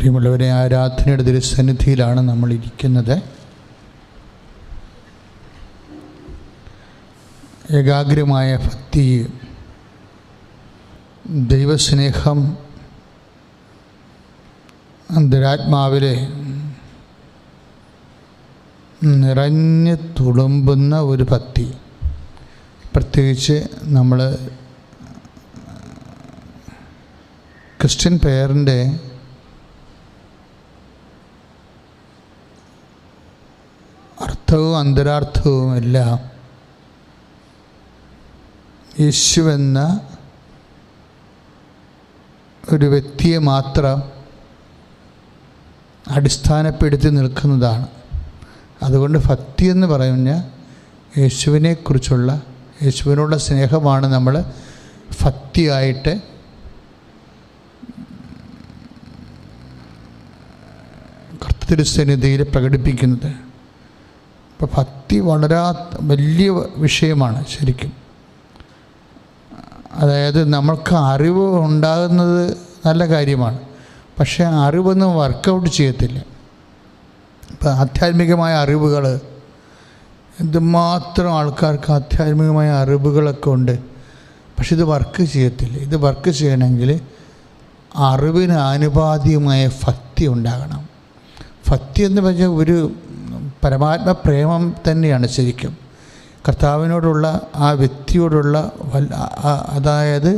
പ്രിയമുള്ളവരെ, ആരാധനയുടെ തിരുസന്നിധിയിലാണ് നമ്മൾ ഇരിക്കുന്നത്. ഏകാഗ്രമായ ഭക്തി, ദൈവസ്നേഹം അന്തരാത്മാവിലെ നിറഞ്ഞ് തുളുമ്പുന്ന ഒരു ഭക്തി. പ്രത്യേകിച്ച് നമ്മൾ ക്രിസ്ത്യൻ പേരിൻ്റെ അർത്ഥവും അന്തരാർത്ഥവും എല്ലാം യേശുവെന്ന ഒരു വ്യക്തിയെ മാത്രം അടിസ്ഥാനപ്പെടുത്തി നിൽക്കുന്നതാണ്. അതുകൊണ്ട് ഭക്തി എന്ന് പറഞ്ഞാൽ യേശുവിനെക്കുറിച്ചുള്ള, യേശുവിനുള്ള സ്നേഹമാണ് നമ്മൾ ഭക്തിയായിട്ട് കർത്തൃസന്നിധിയിൽ പ്രകടിപ്പിക്കുന്നത്. അപ്പോൾ ഭക്തി വളരെ വലിയ വിഷയമാണ് ശരിക്കും. അതായത് നമ്മൾക്ക് അറിവ് ഉണ്ടാകുന്നത് നല്ല കാര്യമാണ്, പക്ഷേ അറിവൊന്നും വർക്കൗട്ട് ചെയ്യത്തില്ല. ഇപ്പം ആധ്യാത്മികമായ അറിവുകൾ, എന്തുമാത്രം ആൾക്കാർക്ക് ആധ്യാത്മികമായ അറിവുകളൊക്കെ ഉണ്ട്, പക്ഷെ ഇത് വർക്ക് ചെയ്യത്തില്ല. ഇത് വർക്ക് ചെയ്യണമെങ്കിൽ അറിവിന് ആനുപാതികമായ ഭക്തി ഉണ്ടാകണം. ഭക്തി എന്ന് പറഞ്ഞാൽ ഒരു പരമാത്മ പ്രേമം തന്നെയാണ് ശരിക്കും. കർത്താവിനോടുള്ള ആ വ്യക്തിയോടുള്ള അതായത്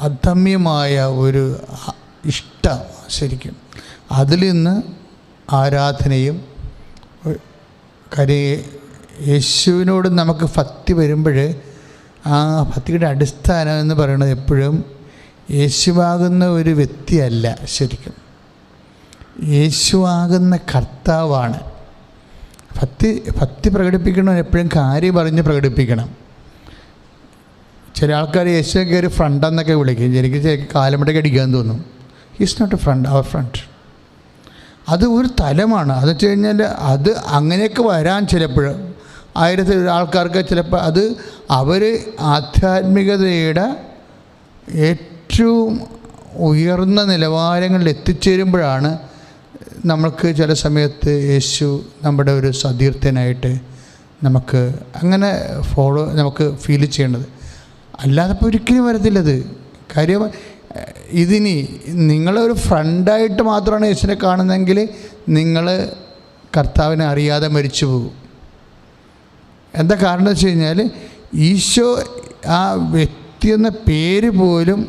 അദമ്യമായ ഒരു ഇഷ്ടം ശരിക്കും. അതിൽ നിന്ന് ആരാധനയും യേശുവിനോട് നമുക്ക് ഭക്തി വരുമ്പോൾ ആ ഭക്തിയുടെ അടിസ്ഥാനം എന്ന് പറയുന്നത് എപ്പോഴും യേശുവാകുന്ന ഒരു വ്യക്തിയല്ല ശരിക്കും, യേശുവാകുന്ന കർത്താവാണ്. ഭക്തി പ്രകടിപ്പിക്കണം, എപ്പോഴും കാര്യം പറഞ്ഞ് പ്രകടിപ്പിക്കണം. ചില ആൾക്കാർ യേശുവൊക്കെ ഒരു ഫ്രണ്ട് എന്നൊക്കെ വിളിക്കും. എനിക്ക് കാലമിടയ്ക്ക് അടിക്കാൻ തോന്നും. ഈസ് നോട്ട് എ ഫ്രണ്ട്, അവർ ഫ്രണ്ട്. അത് ഒരു തലമാണ്. അത് വെച്ച് കഴിഞ്ഞാൽ അത് അങ്ങനെയൊക്കെ വരാൻ ചിലപ്പോൾ ആയിരത്തിൽ ആൾക്കാർക്ക് ചിലപ്പോൾ അത് അവർ ആധ്യാത്മികതയുടെ ഏറ്റവും ഉയർന്ന നിലവാരങ്ങളിൽ എത്തിച്ചേരുമ്പോഴാണ് നമ്മൾക്ക് ചില സമയത്ത് യേശു നമ്മുടെ ഒരു സതീർത്ഥനായിട്ട് നമുക്ക് അങ്ങനെ നമുക്ക് ഫീൽ ചെയ്യേണ്ടത്. അല്ലാതെ ഇപ്പോൾ ഒരിക്കലും വരത്തില്ലത്. കാര്യം ഇതിനി നിങ്ങളൊരു ഫ്രണ്ടായിട്ട് മാത്രമാണ് യേശുവിനെ കാണുന്നതെങ്കിൽ നിങ്ങൾ കർത്താവിനെ അറിയാതെ മരിച്ചു പോകും. എന്താ കാരണം വെച്ച് കഴിഞ്ഞാൽ ഈശോ ആ വ്യക്തി എന്ന പേര് പോലും,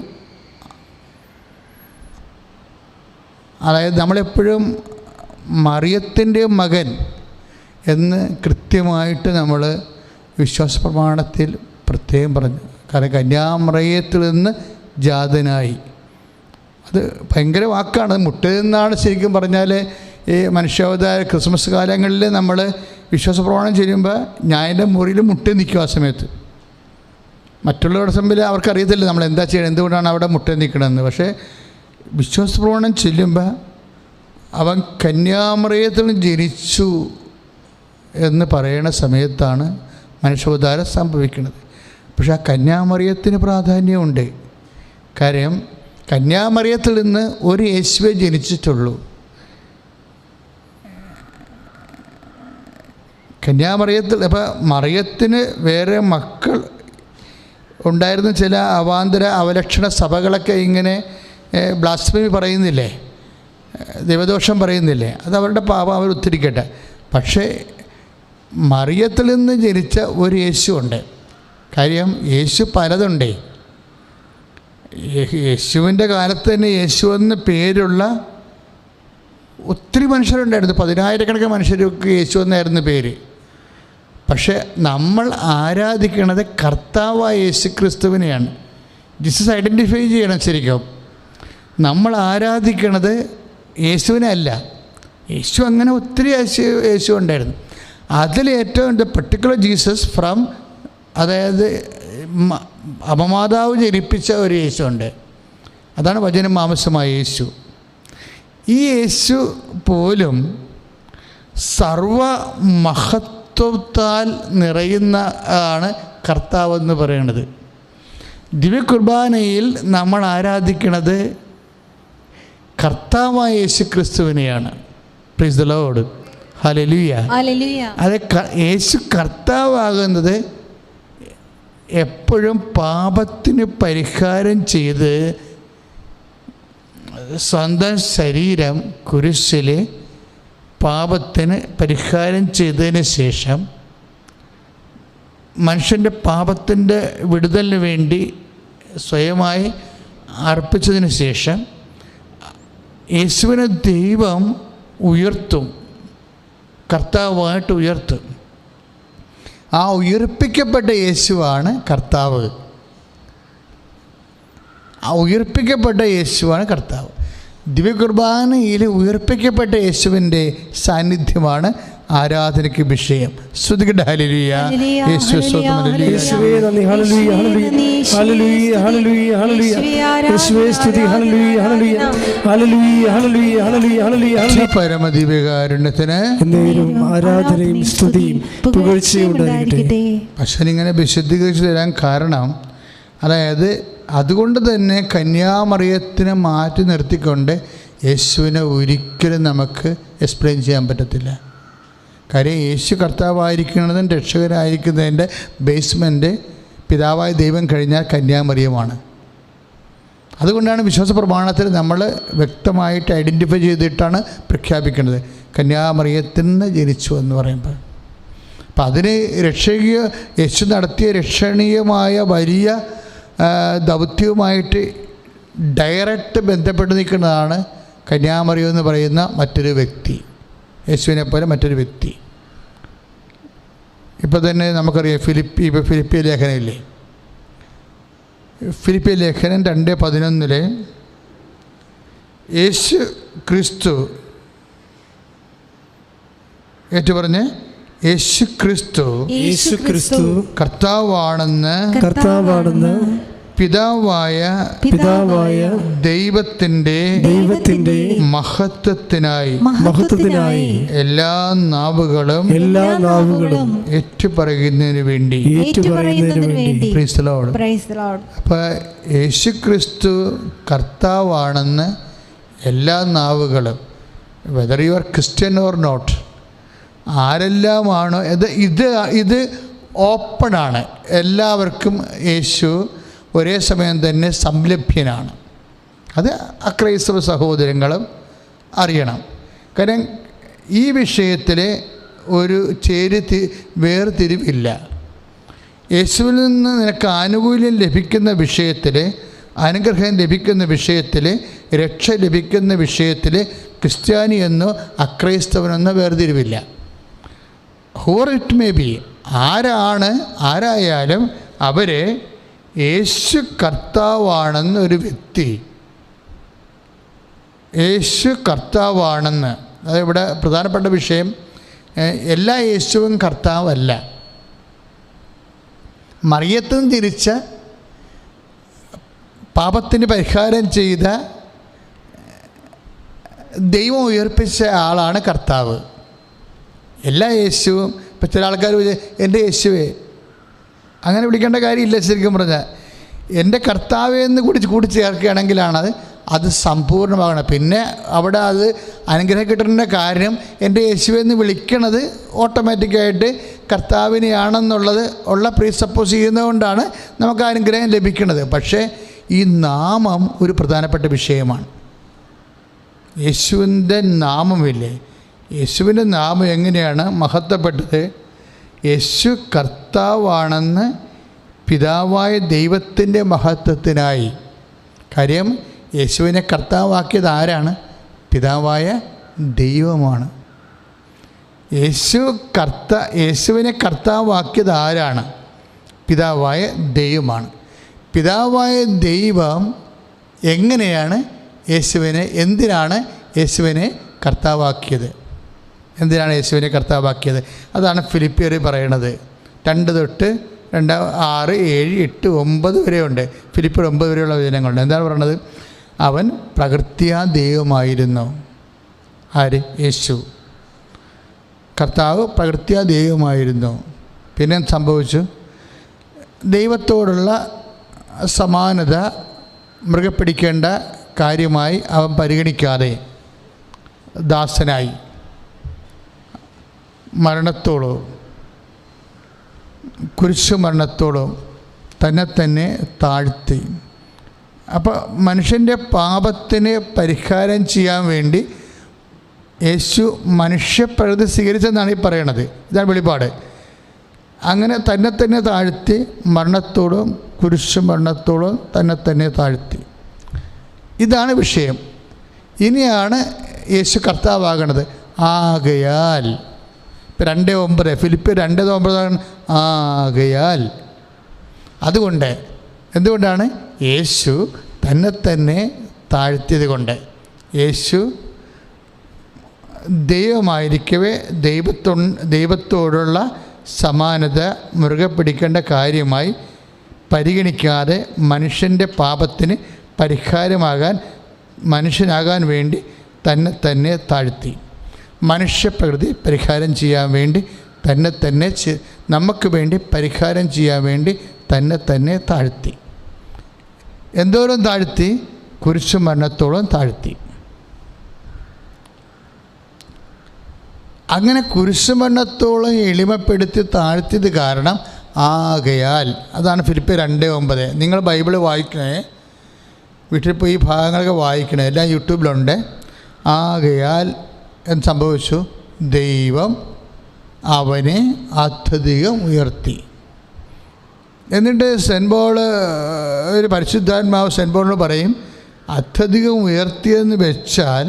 അതായത് നമ്മളെപ്പോഴും മറിയത്തിൻ്റെ മകൻ എന്ന് കൃത്യമായിട്ട് നമ്മൾ വിശ്വാസ പ്രമാണത്തിൽ പ്രത്യേകം പറഞ്ഞു. കാരണം കന്യാമറിയത്തിൽ നിന്ന് ജാതനായി, അത് ഭയങ്കര വാക്കാണ്. മുട്ടയെന്നാണ് ശരിക്കും പറഞ്ഞാൽ ഈ മനുഷ്യാവതാര ക്രിസ്മസ് കാലങ്ങളിൽ നമ്മൾ വിശ്വാസ പ്രമാണം ചെയ്യുമ്പോൾ ഞാനെൻ്റെ മുറിയിൽ മുട്ട നിൽക്കും. ആ സമയത്ത് മറ്റുള്ളവരുടെ മുമ്പിൽ അവർക്കറിയത്തില്ല നമ്മൾ എന്താ ചെയ്യണം, എന്തുകൊണ്ടാണ് അവിടെ മുട്ട നിൽക്കണമെന്ന്. പക്ഷേ വിശ്വാസ പ്രമാണം ചെല്ലുമ്പോൾ അവൻ കന്യാമറിയത്തിൽ ജനിച്ചു എന്ന് പറയുന്ന സമയത്താണ് മനുഷ്യാവതാരം സംഭവിക്കുന്നത്. പക്ഷെ ആ കന്യാമറിയത്തിന് പ്രാധാന്യമുണ്ട്. കാര്യം കന്യാമറിയത്തിൽ നിന്ന് ഒരു യേശുവേ ജനിച്ചിട്ടുള്ളൂ. കന്യാമറിയത്തിൽ അപ്പം മറിയത്തിന് വേറെ മക്കൾ ഉണ്ടായിരുന്ന ചില അവാന്തര അവലക്ഷണ സഭകളൊക്കെ ഇങ്ങനെ ബ്ലാസ്ഫമി പറയുന്നില്ലേ, ദൈവദോഷം പറയുന്നില്ലേ, അത് അവരുടെ പാപം അവർ ഉദ്ധരിക്കട്ടെ. പക്ഷേ മറിയത്തിൽ നിന്ന് ജനിച്ച ഒരു യേശു ഉണ്ട്. കാര്യം യേശു പലതുണ്ടേ. യേശുവിൻ്റെ കാലത്ത് തന്നെ യേശു എന്ന പേരുള്ള ഒത്തിരി മനുഷ്യരുണ്ടായിരുന്നു. 10,000-കണക്കിന് മനുഷ്യർക്ക് യേശു എന്നായിരുന്നു പേര്. പക്ഷേ നമ്മൾ ആരാധിക്കുന്നത് കർത്താവായ യേശു ക്രിസ്തുവിനെയാണ്. ജീസസ് ഐഡൻറ്റിഫൈ ചെയ്യണം ശരിക്കും. നമ്മൾ ആരാധിക്കണത് യേശുവിനെ അല്ല. യേശു അങ്ങനെ ഒത്തിരി യേശു ഉണ്ടായിരുന്നു. അതിലേറ്റവും പെർട്ടിക്കുലർ ജീസസ് ഫ്രം, അതായത് അപമാതാവ് ജനിപ്പിച്ച ഒരു യേശു ഉണ്ട്. അതാണ് വചനം മാംസമായ യേശു. ഈ യേശു പോലും സർവ മഹത്വത്താൽ നിറയുന്ന ആണ് കർത്താവെന്ന് പറയുന്നത്. ദിവ്യകുർബാനയിൽ നമ്മൾ ആരാധിക്കുന്നത് കർത്താവായ യേശു ക്രിസ്തുവിനെയാണ്. Praise the Lord. ഹല്ലേലൂയ. അത് യേശു കർത്താവാകുന്നത് എപ്പോഴും പാപത്തിന് പരിഹാരം ചെയ്ത് സ്വന്തം ശരീരം കുരിശിൽ പാപത്തിന് പരിഹാരം ചെയ്തതിന് ശേഷം മനുഷ്യൻ്റെ പാപത്തിൻ്റെ വിടുതലിന് വേണ്ടി സ്വയമായി അർപ്പിച്ചതിന് ശേഷം യേശുവിനെ ദൈവം ഉയർത്തും, കർത്താവായിട്ട് ഉയർത്തും. ആ ഉയർപ്പിക്കപ്പെട്ട യേശുവാണ് കർത്താവ്. ആ ഉയർപ്പിക്കപ്പെട്ട യേശുവാണ് കർത്താവ്. ദിവ്യകുർബാനയിൽ ഉയർപ്പിക്കപ്പെട്ട യേശുവിൻ്റെ സാന്നിധ്യമാണ് ആരാധനയ്ക്ക് വിഷയം. ശ്രുതികട ഹല്ലേലൂയ. യേശുവേ സ്തോത്രം. യേശുവേ നന്ദി. ഹല്ലേലൂയ ഹല്ലേലൂയ ഹല്ലേലൂയ ഹല്ലേലൂയ യേശുവേ സ്തുതി. Hallelujah hallelujah hallelujah hallelujah hallelujah hallelujah പരമദിവ്യകാരുണ്യത്തിന് എന്നേരും ആരാധനയും സ്തുതിയും പുകഴ്ചയും ഉണ്ടായിരിക്കട്ടെ. പക്ഷേ ഇങ്ങനെ വിശുദ്ധീകരിച്ച് തരാൻ കാരണം, അതായത് അതുകൊണ്ട് തന്നെ കന്യാമറിയത്തിനെ മാറ്റി നിർത്തിക്കൊണ്ട് യേശുവിനെ ഒരിക്കലും നമുക്ക് എക്സ്പ്ലെയിൻ ചെയ്യാൻ പറ്റത്തില്ല. കാര്യം യേശു കർത്താവായിരിക്കുന്നതും രക്ഷകനായിരിക്കുന്നതിൻ്റെ ബേസ്മെൻറ്റ് പിതാവായ ദൈവം കഴിഞ്ഞാൽ കന്യാമറിയമാണ്. അതുകൊണ്ടാണ് വിശ്വാസ പ്രമാണത്തിൽ നമ്മൾ വ്യക്തമായിട്ട് ഐഡൻറ്റിഫൈ ചെയ്തിട്ടാണ് പ്രഖ്യാപിക്കുന്നത് കന്യാമറിയത്തിൽ നിന്ന് ജനിച്ചു എന്ന് പറയുമ്പോൾ. അപ്പം അതിന് യേശു നടത്തിയ രക്ഷണീയമായ വലിയ ദൗത്യവുമായിട്ട് ഡയറക്റ്റ് ബന്ധപ്പെട്ട് നിൽക്കുന്നതാണ് കന്യാമറിയം എന്ന് പറയുന്ന മറ്റൊരു വ്യക്തി, യേശുവിനെ പോലെ മറ്റൊരു വ്യക്തി. ഇപ്പോൾ തന്നെ നമുക്കറിയാം ഫിലിപ്പിയ ലേഖനമില്ലേ, ഫിലിപ്പിയ ലേഖനം 2:11 യേശു ക്രിസ്തു ഏറ്റുപറഞ്ഞ് യേശു ക്രിസ്തു കർത്താവാണെന്ന് പിതാവായ ദൈവത്തിൻ്റെ മഹത്വത്തിനായി എല്ലാ നാവുകളും ഏറ്റുപറയുന്നതിന് വേണ്ടി. Praise the Lord. അപ്പോൾ യേശു ക്രിസ്തു കർത്താവാണെന്ന് എല്ലാ നാവുകളും, whether you are Christian or not, ആരെല്ലാമാണോ ഇത് ഓപ്പണാണ്. എല്ലാവർക്കും യേശു ഒരേ സമയം തന്നെ സംലഭ്യനാണ്. അത് അക്രൈസ്തവ സഹോദരങ്ങളും അറിയണം. കാരണം ഈ വിഷയത്തിൽ ഒരു വേർതിരിവില്ല. യേശുവിൽ നിന്ന് നിനക്ക് ആനുകൂല്യം ലഭിക്കുന്ന വിഷയത്തിൽ, അനുഗ്രഹം ലഭിക്കുന്ന വിഷയത്തിൽ, രക്ഷ ലഭിക്കുന്ന വിഷയത്തിൽ ക്രിസ്ത്യാനിയെന്നോ അക്രൈസ്തവനെന്നോ വേർതിരിവില്ല. ഹൂർ ഇറ്റ് മേ ബി, ആരായാലും അവരെ യേശു കർത്താവാണെന്നൊരു വ്യക്തി, യേശു കർത്താവാണെന്ന്, അത് ഇവിടെ പ്രധാനപ്പെട്ട വിഷയം. എല്ലാ യേശുവും കർത്താവല്ല. മറിയത്തും തിരിച്ച പാപത്തിന് പരിഹാരം ചെയ്ത ദൈവം ഉയർപ്പിച്ച ആളാണ് കർത്താവ്. എല്ലാ യേശുവും, ഇപ്പം ചില ആൾക്കാർ എൻ്റെ യേശുവേ, അങ്ങനെ വിളിക്കേണ്ട കാര്യമില്ല. ശരിക്കും പറഞ്ഞാൽ എൻ്റെ കർത്താവെന്ന് കൂടി ചേർക്കുകയാണെങ്കിലാണ് അത് സമ്പൂർണ്ണമാകണം. പിന്നെ അവിടെ അത് അനുഗ്രഹം കിട്ടുന്ന കാര്യം എൻ്റെ യേശുവെന്ന് വിളിക്കണത് ഓട്ടോമാറ്റിക്കായിട്ട് കർത്താവിനെയാണെന്നുള്ളത് പ്രീസപ്പോസ് ചെയ്യുന്നതുകൊണ്ടാണ് നമുക്ക് അനുഗ്രഹം ലഭിക്കുന്നത്. പക്ഷേ ഈ നാമം ഒരു പ്രധാനപ്പെട്ട വിഷയമാണ്. യേശുവിൻ്റെ നാമമില്ലേ, യേശുവിൻ്റെ നാമം എങ്ങനെയാണ് മഹത്വപ്പെട്ടത്? യേശു കർത്താവാണെന്ന് പിതാവായ ദൈവത്തിൻ്റെ മഹത്വത്തിനായി. കാര്യം യേശുവിനെ കർത്താവാക്കിയത് ആരാണ്? പിതാവായ ദൈവമാണ്. യേശുവിനെ കർത്താവാക്കിയത് ആരാണ്? പിതാവായ ദൈവമാണ്. പിതാവായ ദൈവം എങ്ങനെയാണ് എന്തിനാണ് യേശുവിനെ കർത്താവാക്കിയത്? അതാണ് ഫിലിപ്പിയർ പറയണത്. 2 തൊട്ട് 2, 6, 7, 8, 9 വരെയുണ്ട്. ഫിലിപ്പിയർ 9 വരെയുള്ള വചനങ്ങളുണ്ട്. എന്താണ് പറയണത്? അവൻ പ്രകൃത്യാ ദൈവമായിരുന്നു. ആര്? യേശു കർത്താവ് പ്രകൃത്യാ ദൈവമായിരുന്നു. പിന്നെ സംഭവിച്ചു, ദൈവത്തോടുള്ള സമാനത മുറുകെ പിടിക്കേണ്ട കാര്യമായി അവൻ പരിഗണിക്കാതെ ദാസനായി മരണത്തോളം, കുരിശുമരണത്തോളം തന്നെ താഴ്ത്തി. അപ്പോൾ മനുഷ്യൻ്റെ പാപത്തിന് പരിഹാരം ചെയ്യാൻ വേണ്ടി യേശു മനുഷ്യപ്രകൃതി സ്വീകരിച്ചെന്നാണ് ഈ പറയണത്. ഇതാണ് വെളിപാട്. അങ്ങനെ തന്നെ താഴ്ത്തി മരണത്തോളം, കുരിശുമരണത്തോളം തന്നെ താഴ്ത്തി. ഇതാണ് വിഷയം. ഇനിയാണ് യേശു കർത്താവാകണത്. ആകയാൽ 2:9 ഫിലിപ്പിയർ 2:9 ആകയാൽ. അതുകൊണ്ട് എന്തുകൊണ്ടാണ്? യേശു തന്നെ താഴ്ത്തിയത് കൊണ്ട്. യേശു ദൈവമായിരിക്കവേ ദൈവത്തോടുള്ള സമാനത മുറുകെ പിടിക്കേണ്ട കാര്യമായി പരിഗണിക്കാതെ മനുഷ്യൻ്റെ പാപത്തിന് പരിഹാരമാകാൻ, മനുഷ്യനാകാൻ വേണ്ടി തന്നെ താഴ്ത്തി. മനുഷ്യപ്രകൃതി പരിഹാരം ചെയ്യാൻ വേണ്ടി തന്നെ നമുക്ക് വേണ്ടി പരിഹാരം ചെയ്യാൻ വേണ്ടി തന്നെ താഴ്ത്തി. എന്തോരം താഴ്ത്തി? കുരിശുമരണത്തോളം താഴ്ത്തി. അങ്ങനെ കുരിശുമരണത്തോളം എളിമപ്പെടുത്തി താഴ്ത്തിയത് കാരണം ആകയാൽ. അതാണ് ഫിലിപ്പിയർ 2:9. നിങ്ങൾ ബൈബിൾ വായിക്കണേ, വീട്ടിൽ പോയി ഈ ഭാഗങ്ങളൊക്കെ വായിക്കണേ, എല്ലാം യൂട്യൂബിലുണ്ട്. ആകയാൽ എന്ന് സംഭവിച്ചു, ദൈവം അവനെ അത്യധികം ഉയർത്തി. എന്നിട്ട് സെൻറ്റ് പോൾ, ഒരു പരിശുദ്ധാത്മാവ് സെൻറ്റ് പോളിനോട് പറയും, അത്യധികം ഉയർത്തിയെന്ന് വെച്ചാൽ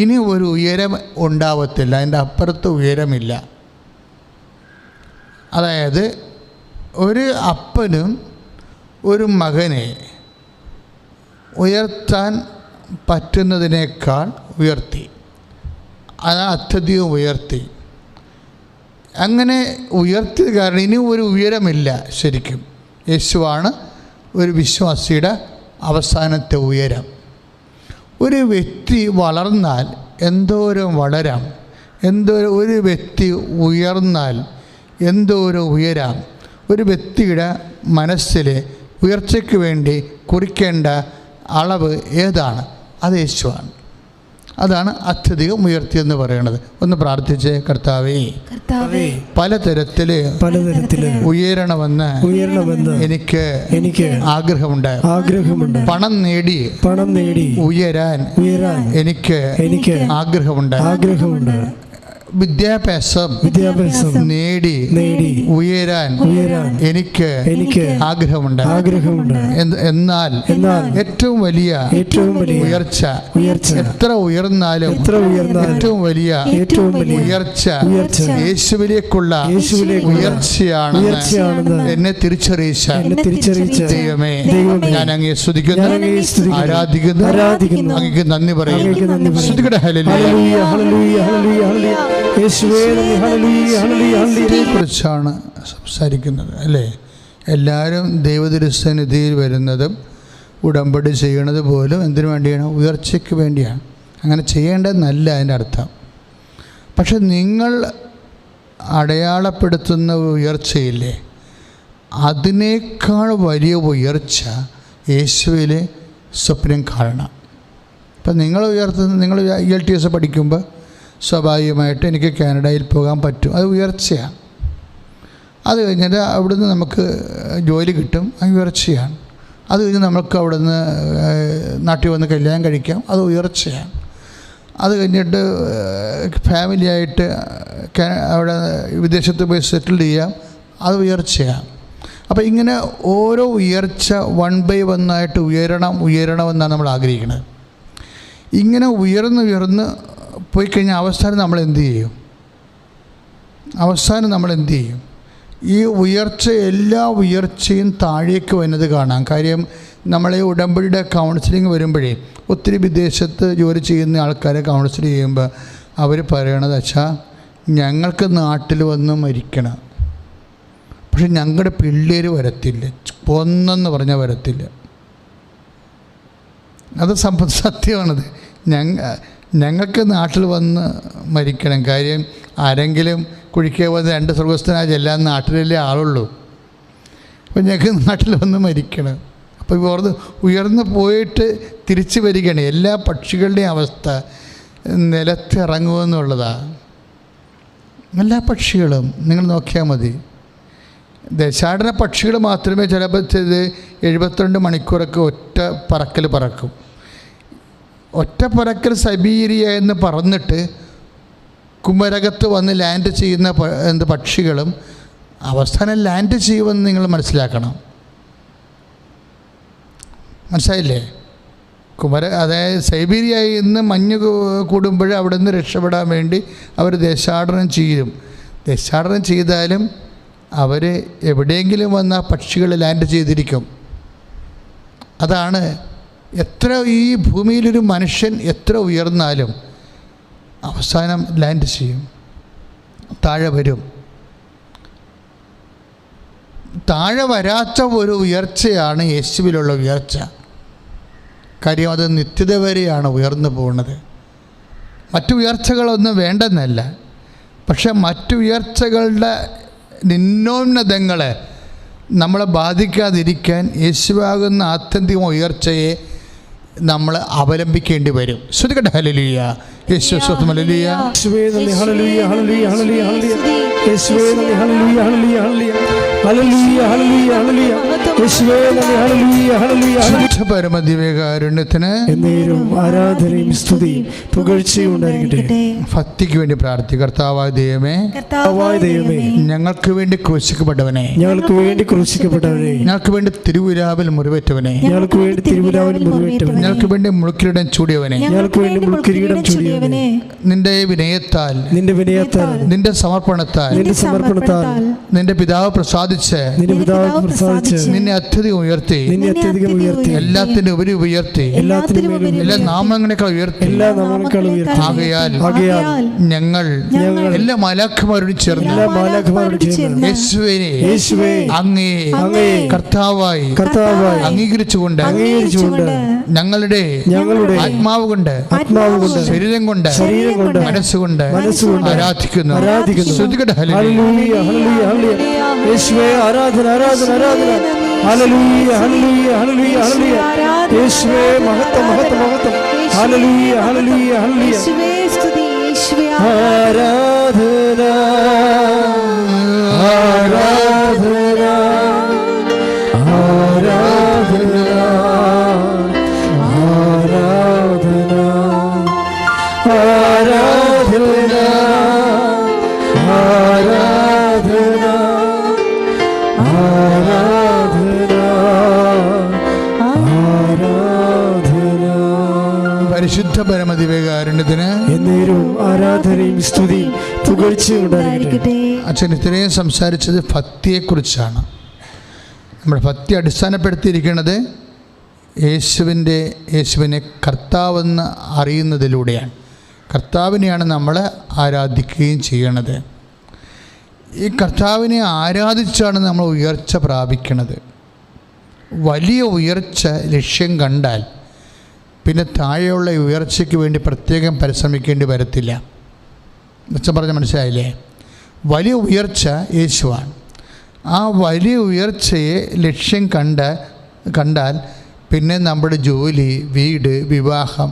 ഇനി ഒരു ഉയരം ഉണ്ടാവത്തില്ല, അതിൻ്റെ അപ്പുറത്ത് ഉയരമില്ല. അതായത് ഒരു അപ്പനും ഒരു മകനെ ഉയർത്താൻ പറ്റുന്നതിനേക്കാൾ ഉയർത്തി. അത് അത്യധികം ഉയർത്തി. അങ്ങനെ ഉയർത്തിയത് കാരണം ഇനി ഒരു ഉയരമില്ല. ശരിക്കും യേശുവാണ് ഒരു വിശ്വാസിയുടെ അവസാനത്തെ ഉയരം. ഒരു വ്യക്തി വളർന്നാൽ എന്തോരം വളരാം, ഒരു വ്യക്തി ഉയർന്നാൽ എന്തോരം ഉയരാം. ഒരു വ്യക്തിയുടെ മനസ്സിൽ ഉയർച്ചയ്ക്ക് വേണ്ടി കുറിക്കേണ്ട അളവ് ഏതാണ്? അത് യേശുവാണ്. അതാണ് അത്യധികം ഉയർത്തിയെന്ന് പറയുന്നത്. ഒന്ന് പ്രാർത്ഥിച്ച്, കർത്താവേ പലതരത്തിൽ ഉയരണമെന്ന് എനിക്ക് ആഗ്രഹമുണ്ട്. പണം നേടി ഉയരാൻ എനിക്ക് ആഗ്രഹമുണ്ട്. വിദ്യാഭ്യാസം നേടി ഉയരാൻ എനിക്ക് ആഗ്രഹമുണ്ട്. എന്നാൽ ഏറ്റവും വലിയ ഉയർച്ച എത്ര ഉയർന്നാലും ഏറ്റവും വലിയ ഉയർച്ച യേശുവിലേക്കുള്ള ഉയർച്ചയാണെന്ന് എന്നെ തിരിച്ചറിയിച്ച ദൈവമേ, ഞാൻ അങ്ങയെ സ്തുതിക്കുന്നു, ആരാധിക്കുന്നു, അങ്ങേക്ക് നന്ദി പറയുന്നു. സ്തുതിക്കട്ടെ. കുറിച്ചാണ് സംസാരിക്കുന്നത് അല്ലേ? എല്ലാവരും ദൈവതിരുസന്നിധിയിൽ വരുന്നതും ഉടമ്പടി ചെയ്യണത് പോലും എന്തിനു വേണ്ടിയാണ്? ഉയർച്ചയ്ക്ക് വേണ്ടിയാണ്. അങ്ങനെ ചെയ്യേണ്ടതെന്നല്ല അതിൻ്റെ അർത്ഥം. പക്ഷെ നിങ്ങൾ അടയാളപ്പെടുത്തുന്ന ഉയർച്ചയില്ലേ, അതിനേക്കാൾ വലിയ ഉയർച്ച യേശുവിൽ സ്വപ്നം കാണണം. ഇപ്പം നിങ്ങൾ ELTS പഠിക്കുമ്പോൾ സ്വാഭാവികമായിട്ട് എനിക്ക് കാനഡയിൽ പോകാൻ പറ്റും, അത് ഉയർച്ചയാണ്. അത് കഴിഞ്ഞിട്ട് അവിടുന്ന് നമുക്ക് ജോലി കിട്ടും, അത് ഉയർച്ചയാണ്. അത് കഴിഞ്ഞ് നമുക്ക് അവിടുന്ന് നാട്ടിൽ വന്ന് കല്യാണം കഴിക്കാം, അത് ഉയർച്ചയാണ്. അത് കഴിഞ്ഞിട്ട് ഫാമിലിയായിട്ട് അവിടെ വിദേശത്ത് പോയി സെറ്റിൽ ചെയ്യാം, അത് ഉയർച്ചയാണ്. അപ്പോൾ ഇങ്ങനെ ഓരോ ഉയർച്ച 1 by 1 ഉയരണമെന്നാണ് നമ്മൾ ആഗ്രഹിക്കുന്നത്. ഇങ്ങനെ ഉയർന്ന് പോയി കഴിഞ്ഞാൽ അവസാനം നമ്മൾ എന്ത് ചെയ്യും? ഈ ഉയർച്ച, എല്ലാ ഉയർച്ചയും താഴേക്ക് വരുന്നത് കാണാം. കാര്യം നമ്മളെ ഉടമ്പടിയുടെ കൗൺസിലിംഗ് വരുമ്പോഴേ ഒത്തിരി വിദേശത്ത് ജോലി ചെയ്യുന്ന ആൾക്കാരെ കൗൺസിൽ ചെയ്യുമ്പോൾ അവർ പറയണത്, അച്ഛാ ഞങ്ങൾക്ക് നാട്ടിൽ വന്ന് മരിക്കണം, പക്ഷെ ഞങ്ങളുടെ പിള്ളേർ വരത്തില്ല, പൊന്നെന്ന് പറഞ്ഞാൽ വരത്തില്ല. അത് സത്യമാണത്. ഞങ്ങൾക്ക് നാട്ടിൽ വന്ന് മരിക്കണം. കാര്യം ആരെങ്കിലും കുഴിക്കുക വന്ന് 2 സ്വർഗസ്ഥനായ ചെല്ലാൻ നാട്ടിലല്ലേ ആളുള്ളൂ. അപ്പം ഞങ്ങൾക്ക് നാട്ടിൽ വന്ന് മരിക്കണം. അപ്പം അപ്പോൾ ഉയർന്നു പോയിട്ട് തിരിച്ചു വരികയാണ്. എല്ലാ പക്ഷികളുടെയും അവസ്ഥ നിലത്തിറങ്ങുമെന്നുള്ളതാണ്. എല്ലാ പക്ഷികളും നിങ്ങൾ നോക്കിയാൽ മതി. ദേശാടന പക്ഷികൾ മാത്രമേ ചിലപ്പോൾ 72 മണിക്കൂറൊക്കെ ഒറ്റ പറക്കൽ പറക്കും. ഒറ്റ പറക്കൽ സൈബീരിയ എന്ന് പറഞ്ഞിട്ട് കുമരകത്ത് വന്ന് ലാൻഡ് ചെയ്യുന്ന പക്ഷികളും അവസാനം ലാൻഡ് ചെയ്യുമെന്ന് നിങ്ങൾ മനസ്സിലാക്കണം. മനസ്സിലായില്ലേ? അതായത് സൈബീരിയയിൽ നിന്ന് മഞ്ഞ് കൂടുമ്പോൾ അവിടെ നിന്ന് രക്ഷപ്പെടാൻ വേണ്ടി അവർ ദേശാടനം ചെയ്യും. ദേശാടനം ചെയ്താലും അവർ എവിടെയെങ്കിലും വന്ന് ആ പക്ഷികൾ ലാൻഡ് ചെയ്തിരിക്കും. അതാണ് എത്ര ഈ ഭൂമിയിലൊരു മനുഷ്യൻ എത്ര ഉയർന്നാലും അവസാനം ലാൻഡ് ചെയ്യും, താഴെ വരും. താഴെ വരാത്ത ഒരു ഉയർച്ചയാണ് യേശുവിലുള്ള ഉയർച്ച. കാര്യം അത് നിത്യത വരെയാണ് ഉയർന്നു പോകുന്നത്. മറ്റു ഉയർച്ചകളൊന്നും വേണ്ടെന്നല്ല, പക്ഷെ മറ്റു ഉയർച്ചകളുടെ നിന്നോന്നതങ്ങളെ നമ്മളെ ബാധിക്കാതിരിക്കാൻ യേശുവാകുന്ന ആത്യന്തിക ഉയർച്ചയെ നമ്മൾ അവലംബിക്കേണ്ടി വരും. ശ്രുതികട്ടെ ഹല്ലേലൂയ, യേശു സ്വന്തം ഹല്ലേലൂയ, യേശുവേ നന്ദി, ഹല്ലേലൂയ ഹല്ലേലൂയ ഹല്ലേലൂയ ഹല്ലേലൂയ, യേശുവേ നന്ദി, hallelujah hallelujah hallelujah hallelujah hallelujah hallelujah, യേശുവേ നന്ദി, ഹല്ലേലൂയ ഹല്ലേലൂയ ഹല്ലേലൂയ. പരമദിവ്യകാരുണ്യത്തിന് എന്നേരവും ആരാധനയും സ്തുതിയും പുകഴ്ചയും ഉണ്ടായിരിക്കട്ടെ. ഭക്തിക്ക് വേണ്ടി പ്രാർത്ഥിക്കുക. കർത്താവായ ദൈവമേ, കർത്താവായ ദൈവമേ, ഞങ്ങൾക്ക് വേണ്ടി ക്രൂശിക്കപ്പെട്ടവനെ, ഞങ്ങൾക്ക് വേണ്ടി ക്രൂശിക്കപ്പെട്ടവനെ, ഞങ്ങൾക്ക് വേണ്ടി തിരുവിലാവിൽ മുറിവേറ്റവനെ, ഞങ്ങൾക്ക് വേണ്ടി തിരുവിലാവിൽ മുറിവേറ്റവനെ, ഞങ്ങൾക്ക് വേണ്ടി മുൾക്കിരീടം ചൂടിയവനെ, ഞങ്ങൾക്ക് വേണ്ടി മുൾക്കിരീടം ചൂടിയവനെ, നിന്റെ വിനയത്താൽ, നിന്റെ വിനയത്താൽ, നിന്റെ സമർപ്പണത്താൽ, നിന്റെ സമർപ്പണത്താൽ, നിന്റെ പിതാവ് പ്രസാദിച്ച്, നിന്റെ പിതാവ് പ്രസാദിച്ച്, നിന്നെ അത്യധികം ഉയർത്തി, നിന്നെ അത്യധികം ഉയർത്തി, എല്ലാത്തിനും ഉപരി ഉയർത്തി, എല്ലാത്തിനും എല്ലാ നാമങ്ങളെക്കാൾ ഉയർത്തി, എല്ലാ നാമങ്ങളെക്കാൾ ഉയർത്തി. ആകയാൽ ഞങ്ങൾ എല്ലാ മാലാഖമാരോടും ചേർന്ന്, എല്ലാ മാലാഖമാരോടും ചേർന്ന് യേശുവേ അങ്ങേ കർത്താവായി അംഗീകരിച്ചുകൊണ്ട് ഞങ്ങളുടെ ആത്മാവ് കൊണ്ട് ശരീരം കൊണ്ട് മനസ്സുകൊണ്ട് ആരാധിക്കുന്നു. ശ്രുതികട്ടെ ഹല്ലേലൂയ ഹല്ലേലൂയ ഹല്ലേലൂയ, യേശുവേ ആരാധന ആരാധന ആരാധന, ഹല്ലേലൂയ ഹല്ലേലൂയ ഹല്ലേലൂയ ഹല്ലേലൂയ, യേശുവേ മഹത്വം മഹത്വം മഹത്വം, ഹല്ലേലൂയ ഹല്ലേലൂയ ഹല്ലേലൂയ, ആരാധന ആരാധന ആരാധന ആരാധന ആരാധന ആരാധന ആരാധന ആരാധന. പരിശുദ്ധ പരമദിവ്യകാരുണ്യത്തിന് എന്നേരവും ആരാധനയും സ്തുതിയും പുകഴ്ചയും ഉണ്ടായിരിക്കട്ടെ. അച്ഛൻ ഇത്രയും സംസാരിച്ചത് ഭക്തിയെക്കുറിച്ചാണ്. നമ്മുടെ ഭക്തി അടിസ്ഥാനപ്പെടുത്തിയിരിക്കുന്നത് യേശുവിനെ കർത്താവെന്ന് അറിയുന്നതിലൂടെയാണ്. കർത്താവിനെയാണ് നമ്മൾ ആരാധിക്കുകയും ചെയ്യണത്. ഈ കർത്താവിനെ ആരാധിച്ചാണ് നമ്മൾ ഉയർച്ച പ്രാപിക്കുന്നത്. വലിയ ഉയർച്ച ലക്ഷ്യം കണ്ടാൽ പിന്നെ താഴെയുള്ള ഉയർച്ചയ്ക്ക് വേണ്ടി പ്രത്യേകം പരിശ്രമിക്കേണ്ടി വരത്തില്ല. അച്ഛൻ പറഞ്ഞ മനസ്സിലായില്ലേ? വലിയ ഉയർച്ച യേശുവാണ്. ആ വലിയ ഉയർച്ചയെ ലക്ഷ്യം കണ്ടാൽ പിന്നെ നമ്മുടെ ജോലി, വീട്, വിവാഹം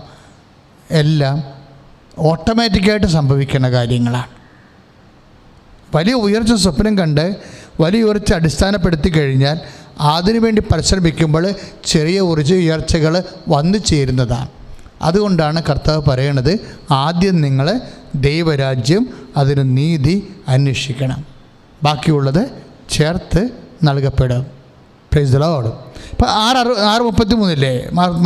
എല്ലാം ഓട്ടോമാറ്റിക്കായിട്ട് സംഭവിക്കുന്ന കാര്യങ്ങളാണ്. വലിയ ഉയർച്ച സ്വപ്നം കണ്ട് വലിയ ഉയർച്ച അടിസ്ഥാനപ്പെടുത്തി കഴിഞ്ഞാൽ അതിനുവേണ്ടി പരിശ്രമിക്കുമ്പോൾ ചെറിയ ഉയർച്ചകൾ വന്നു ചേരുന്നതാണ്. അതുകൊണ്ടാണ് കർത്താവ് പറയണത്, ആദ്യം നിങ്ങൾ ദൈവരാജ്യം, അതിന് നീതി അന്വേഷിക്കണം, ബാക്കിയുള്ളത് ചേർത്ത് നൽകപ്പെടും. Price the Lord. ഇപ്പോൾ 6:33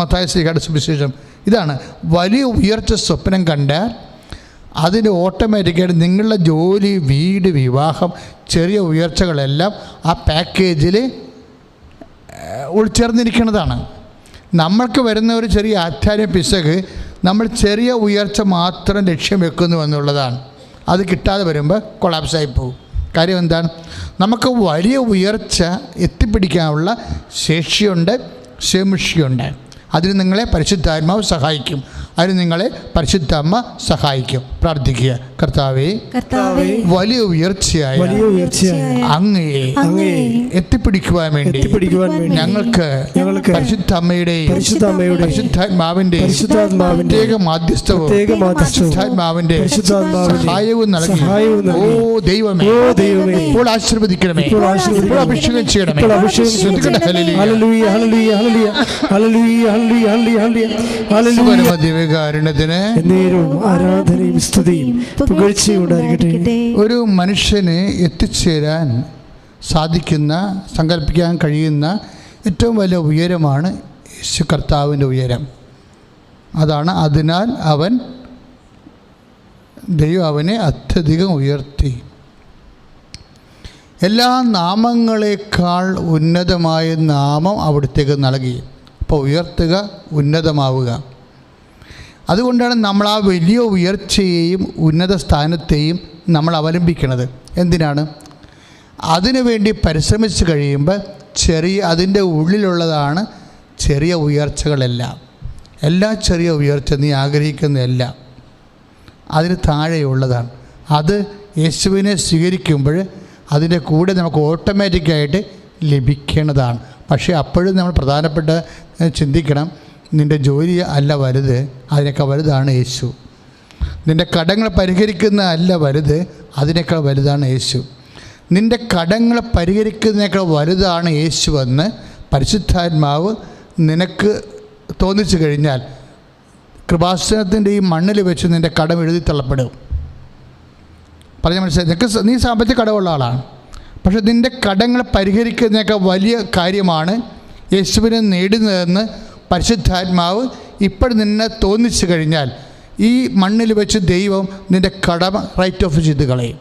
മത്തായി ശ്ലീഹായുടെ സുവിശേഷം ഇതാണ്. വലിയ ഉയർച്ച സ്വപ്നം കണ്ടാൽ അതിന് ഓട്ടോമാറ്റിക്കായിട്ട് നിങ്ങളുടെ ജോലി, വീട്, വിവാഹം, ചെറിയ ഉയർച്ചകളെല്ലാം ആ പാക്കേജിൽ ഉൾച്ചേർന്നിരിക്കുന്നതാണ്. നമ്മൾക്ക് വരുന്ന ഒരു ചെറിയ ആധ്യാത്മിക പിശക്, നമ്മൾ ചെറിയ ഉയർച്ച മാത്രം ലക്ഷ്യം വെക്കുന്നു എന്നുള്ളതാണ്. അത് കിട്ടാതെ വരുമ്പോൾ കൊളാപ്സായി പോകും. കാര്യം എന്താണ്? നമുക്ക് വലിയ ഉയർച്ച എത്തിപ്പിടിക്കാനുള്ള ശേഷിയുണ്ട്, ശേഷിയുണ്ട്. അതിന് നിങ്ങളെ പരിശുദ്ധാത്മാവ് സഹായിക്കും. അതിന് നിങ്ങളെ പരിശുദ്ധ അമ്മ സഹായിക്കും. പ്രാർത്ഥിക്കുക. കർത്താവേ, വലിയ ഉയർച്ചയായ അങ്ങയെ എത്തിപ്പിടിക്കുവാൻ വേണ്ടി ഞങ്ങൾക്ക് പരിശുദ്ധ അമ്മയുടെയും പരിശുദ്ധാത്മാവിന്റെയും പ്രത്യേക മാധ്യസ്ഥവും പരിശുദ്ധാത്മാവിന്റെ സഹായവും നൽകി ഓ ദൈവമേ ഇപ്പോൾ ആശീർവദിക്കണമേ, ഇപ്പോൾ അഭിഷേകം ചെയ്യണമേ. ആരാധനയും സ്തുതിയും പുകഴ്ചയും ഉണ്ടായിരിക്കട്ടെ. ഒരു മനുഷ്യന് എത്തിച്ചേരാൻ സാധിക്കുന്ന, സങ്കല്പിക്കാൻ കഴിയുന്ന ഏറ്റവും വലിയ ഉയരമാണ് യേശു കർത്താവിൻ്റെ ഉയരം. അതാണ്. അതിനാൽ ദൈവം അവനെ അത്യധികം ഉയർത്തി. എല്ലാ നാമങ്ങളെക്കാൾ ഉന്നതമായ നാമം അവിടത്തേക്ക് നൽകി. അപ്പോൾ ഉയർത്തുക, ഉന്നതമാവുക. അതുകൊണ്ടാണ് നമ്മൾ ആ വലിയ ഉയർച്ചയെയും ഉന്നത സ്ഥാനത്തെയും നമ്മൾ അവലംബിക്കുന്നത്. എന്തിനാണ്? അതിനുവേണ്ടി പരിശ്രമിച്ച് കഴിയുമ്പോൾ അതിൻ്റെ ഉള്ളിലുള്ളതാണ് ചെറിയ ഉയർച്ചകളെല്ലാം. എല്ലാ ചെറിയ ഉയർച്ച നീ ആഗ്രഹിക്കുന്നതെല്ലാം അതിന് താഴെയുള്ളതാണ്. അത് യേശുവിനെ സ്വീകരിക്കുമ്പോൾ അതിൻ്റെ കൂടെ നമുക്ക് ഓട്ടോമാറ്റിക്കായിട്ട് ലഭിക്കേണ്ടതാണ്. പക്ഷേ അപ്പോഴും നമ്മൾ പ്രധാനപ്പെട്ട ചിന്തിക്കണം, നിൻ്റെ ജോലി അല്ല വലുത്, അതിനേക്കാൾ വലുതാണ് യേശു. നിൻ്റെ കടങ്ങൾ പരിഹരിക്കുന്ന അല്ല വലുത്, അതിനേക്കാൾ വലുതാണ് യേശു. നിൻ്റെ കടങ്ങൾ പരിഹരിക്കുന്നതിനേക്കാൾ വലുതാണ് യേശുവെന്ന് പരിശുദ്ധാത്മാവ് നിനക്ക് തോന്നിച്ചു കഴിഞ്ഞാൽ കൃപാസനത്തിൻ്റെ ഈ മണ്ണിൽ വെച്ച് നിൻ്റെ കടം എഴുതി തള്ളപ്പെടും. പറഞ്ഞ മനസ്സിലായി? നീ സാമ്പത്തിക കടമുള്ള ആളാണ്, പക്ഷെ നിൻ്റെ കടങ്ങൾ പരിഹരിക്കുന്നതിനേക്കാൾ വലിയ കാര്യമാണ് യേശുവിനെ നേടുന്നതെന്ന് പരിശുദ്ധാത്മാവ് ഇപ്പോഴും നിന്നെ തോന്നിച്ചു കഴിഞ്ഞാൽ ഈ മണ്ണിൽ വെച്ച് ദൈവം നിൻ്റെ കടം റൈറ്റ് ഓഫ് ചെയ്ത് കളയും.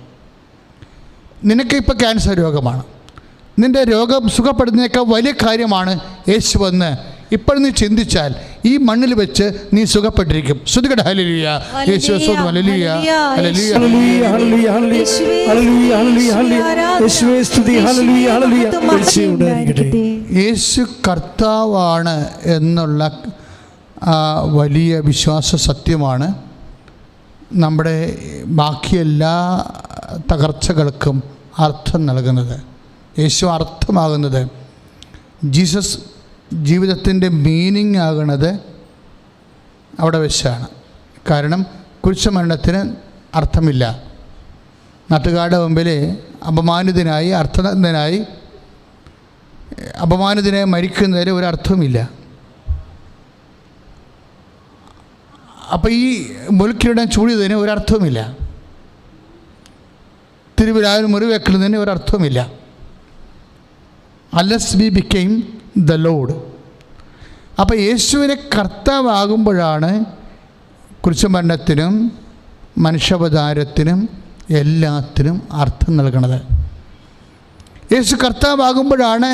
നിനക്കിപ്പോൾ ക്യാൻസർ രോഗമാണ്, നിൻ്റെ രോഗം സുഖപ്പെടുന്നതിനേക്കാൾ വലിയ കാര്യമാണ് യേശുവെന്ന് ഇപ്പോൾ നീ ചിന്തിച്ചാൽ ഈ മണ്ണിൽ വെച്ച് നീ സുഖപ്പെട്ടിരിക്കും. ശ്രുതികട ഹല്ലേലൂയ, യേശുവേ സ്തുതി, ഹല്ലേലൂയ, ഹല്ലേലൂയ, ഹല്ലേലൂയ, ഹല്ലേലൂയ, യേശുവേ സ്തുതി, ഹല്ലേലൂയ, ഹല്ലേലൂയ. യേശു കർത്താവാണ് എന്നുള്ള വലിയ വിശ്വാസ സത്യമാണ് നമ്മുടെ ബാക്കി എല്ലാ തകർച്ചകൾക്കും അർത്ഥം നൽകുന്നത്. യേശു അർത്ഥമാകുന്നത്, ജീസസ് ജീവിതത്തിൻ്റെ മീനിങ് ആകുന്നത് അവിടെ വെച്ചാണ്. കാരണം കുരിശുമരണത്തിന് അർത്ഥമില്ല. നാട്ടുകാരുടെ മുമ്പിൽ അപമാനിതനായി മരിക്കുന്നതിന് ഒരർത്ഥമില്ല. അപ്പോൾ ഈ മുൽക്കിലിടാൻ ചൂടിയതിന് ഒരർത്ഥവുമില്ല. തിരുവിലാവിന് മുറിവെക്കുന്നതിന് ഒരർത്ഥവുമില്ല. Unless we became the Lord. അപ്പോൾ യേശുവിനെ കർത്താവാകുമ്പോഴാണ് കുരിശുമരണത്തിനും മനുഷ്യാവതാരത്തിനും എല്ലാത്തിനും അർത്ഥം നൽകണത്. യേശു കർത്താവാകുമ്പോഴാണ്,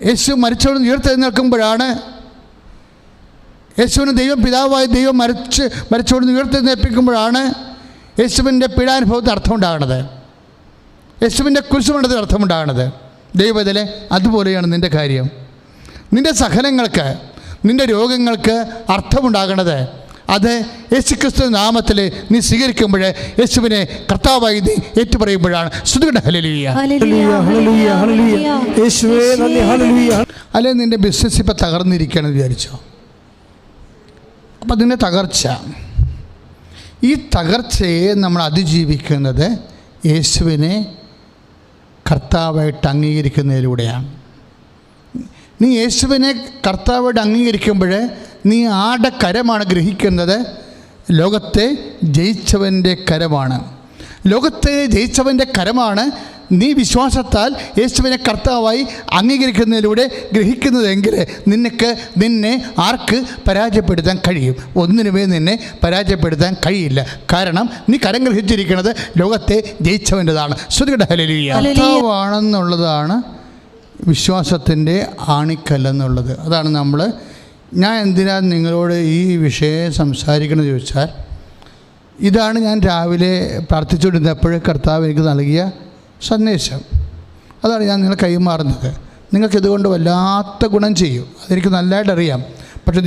യേശു മരിച്ചവരിൽ നിന്ന് ഉയർത്തെഴുന്നേൽക്കുമ്പോഴാണ്, യേശുവിന് ദൈവം പിതാവായ ദൈവം മരിച്ചവരിൽ നിന്ന് ഉയർത്തെഴുന്നേൽപ്പിക്കുമ്പോഴാണ് യേശുവിൻ്റെ പീഡാനുഭവത്തിന് അർത്ഥമുണ്ടാകണത്, യേശുവിൻ്റെ കുരിശുമരണത്തിന് അർത്ഥമുണ്ടാകണത്. ദൈവത്തിലെ അതുപോലെയാണ് നിൻ്റെ കാര്യം. നിൻ്റെ സഹനങ്ങൾക്ക്, നിൻ്റെ രോഗങ്ങൾക്ക് അർത്ഥമുണ്ടാകണത് അത് യേശുക്രിസ്തു നാമത്തിൽ നീ സ്വീകരിക്കുമ്പോൾ, യേശുവിനെ കർത്താവായി നീ ഏറ്റുപറയുമ്പോഴാണ്. സ്തുതികട ഹല്ലേലൂയ, ഹല്ലേലൂയ, ഹല്ലേലൂയ, യേശുവേ നന്ദി, ഹല്ലേലൂയ. അല്ലെ നിൻ്റെ ബിസിനസ് ഇപ്പം തകർന്നിരിക്കുകയാണെന്ന് വിചാരിച്ചോ? അപ്പം അതിൻ്റെ തകർച്ച, ഈ തകർച്ചയെ നമ്മൾ അതിജീവിക്കുന്നത് യേശുവിനെ കർത്താവായിട്ട് അംഗീകരിക്കുന്നതിലൂടെയാണ്. നീ യേശുവിനെ കർത്താവായിട്ട് അംഗീകരിക്കുമ്പോൾ നീ ആരുടെ കരമാണ് ഗ്രഹിക്കുന്നത്? ലോകത്തെ ജയിച്ചവൻ്റെ കരമാണ്. ലോകത്തെ ജയിച്ചവൻ്റെ കരമാണ് നീ വിശ്വാസത്താൽ യേശുവിനെ കർത്താവായി അംഗീകരിക്കുന്നതിലൂടെ ഗ്രഹിക്കുന്നതെങ്കിൽ നിന്നെ ആർക്ക് പരാജയപ്പെടുത്താൻ കഴിയും? ഒന്നിനുമേ നിന്നെ പരാജയപ്പെടുത്താൻ കഴിയില്ല. കാരണം നീ കരം ഗ്രഹിച്ചിരിക്കുന്നത് ലോകത്തെ ജയിച്ചവൻ്റെതാണ്. ശ്രുതികട ഹല്ലേലൂയ. കർത്താവാണെന്നുള്ളതാണ് വിശ്വാസത്തിൻ്റെ ആണിക്കല്ലെന്നുള്ളത്. അതാണ് ഞാൻ എന്തിനാണ് നിങ്ങളോട് ഈ വിഷയം സംസാരിക്കണമെന്ന് ചോദിച്ചാൽ, ഇതാണ് ഞാൻ രാവിലെ പ്രാർത്ഥിച്ചുകൊണ്ടിരുന്നപ്പോൾ കർത്താവ് എനിക്ക് നൽകിയ സന്ദേശം. അതാണ് ഞാൻ നിങ്ങളെ കൈമാറുന്നത്. നിങ്ങൾക്കിതുകൊണ്ട് വല്ലാത്ത ഗുണം ചെയ്യും, അതെനിക്ക് നല്ലതായിട്ട് അറിയാം. പക്ഷേ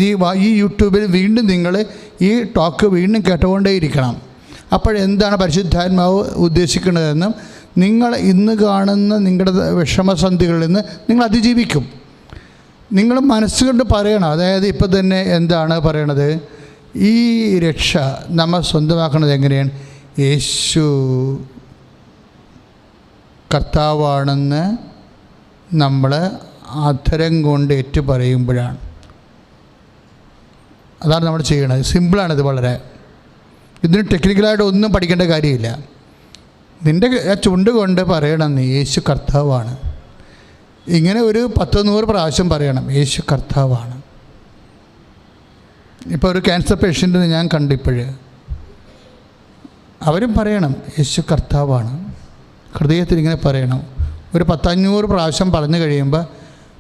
ഈ യൂട്യൂബിൽ വീണ്ടും നിങ്ങൾ ഈ ടോക്ക് വീണ്ടും കേട്ടുകൊണ്ടേയിരിക്കണം. അപ്പോഴെന്താണ് പരിശുദ്ധാത്മാവ് ഉദ്ദേശിക്കുന്നതെന്നും നിങ്ങൾ ഇന്ന് കാണുന്ന നിങ്ങളുടെ വിഷമസന്ധികളിൽ നിന്ന് നിങ്ങൾ അതിജീവിക്കും. നിങ്ങൾ മനസ്സുകൊണ്ട് പറയണം. അതായത് ഇപ്പം തന്നെ എന്താണ് പറയണത്, ഈ രക്ഷ നമ്മൾ സ്വന്തമാക്കുന്നത് എങ്ങനെയാണ്? യേശു കർത്താവാണെന്ന് നമ്മൾ അധരം കൊണ്ട് ഏറ്റു പറയുമ്പോഴാണ്. അതാണ് നമ്മൾ ചെയ്യണത്. സിമ്പിളാണിത് വളരെ. ഇതിന് ടെക്നിക്കലായിട്ട് ഒന്നും പഠിക്കേണ്ട കാര്യമില്ല. നിൻ്റെ ചുണ്ട് കൊണ്ട് പറയണം, നീ യേശു കർത്താവാണ്. ഇങ്ങനെ ഒരു 10-100 പ്രാവശ്യം പറയണം, യേശു കർത്താവാണ്. ഇപ്പോൾ ഒരു ക്യാൻസർ പേഷ്യൻറ്റിന് ഞാൻ കണ്ടിപ്പോഴ് അവരും പറയണം, യേശു കർത്താവാണ്. ഹൃദയത്തിൽ ഇങ്ങനെ പറയണം. ഒരു 10-500 പ്രാവശ്യം പറഞ്ഞു കഴിയുമ്പോൾ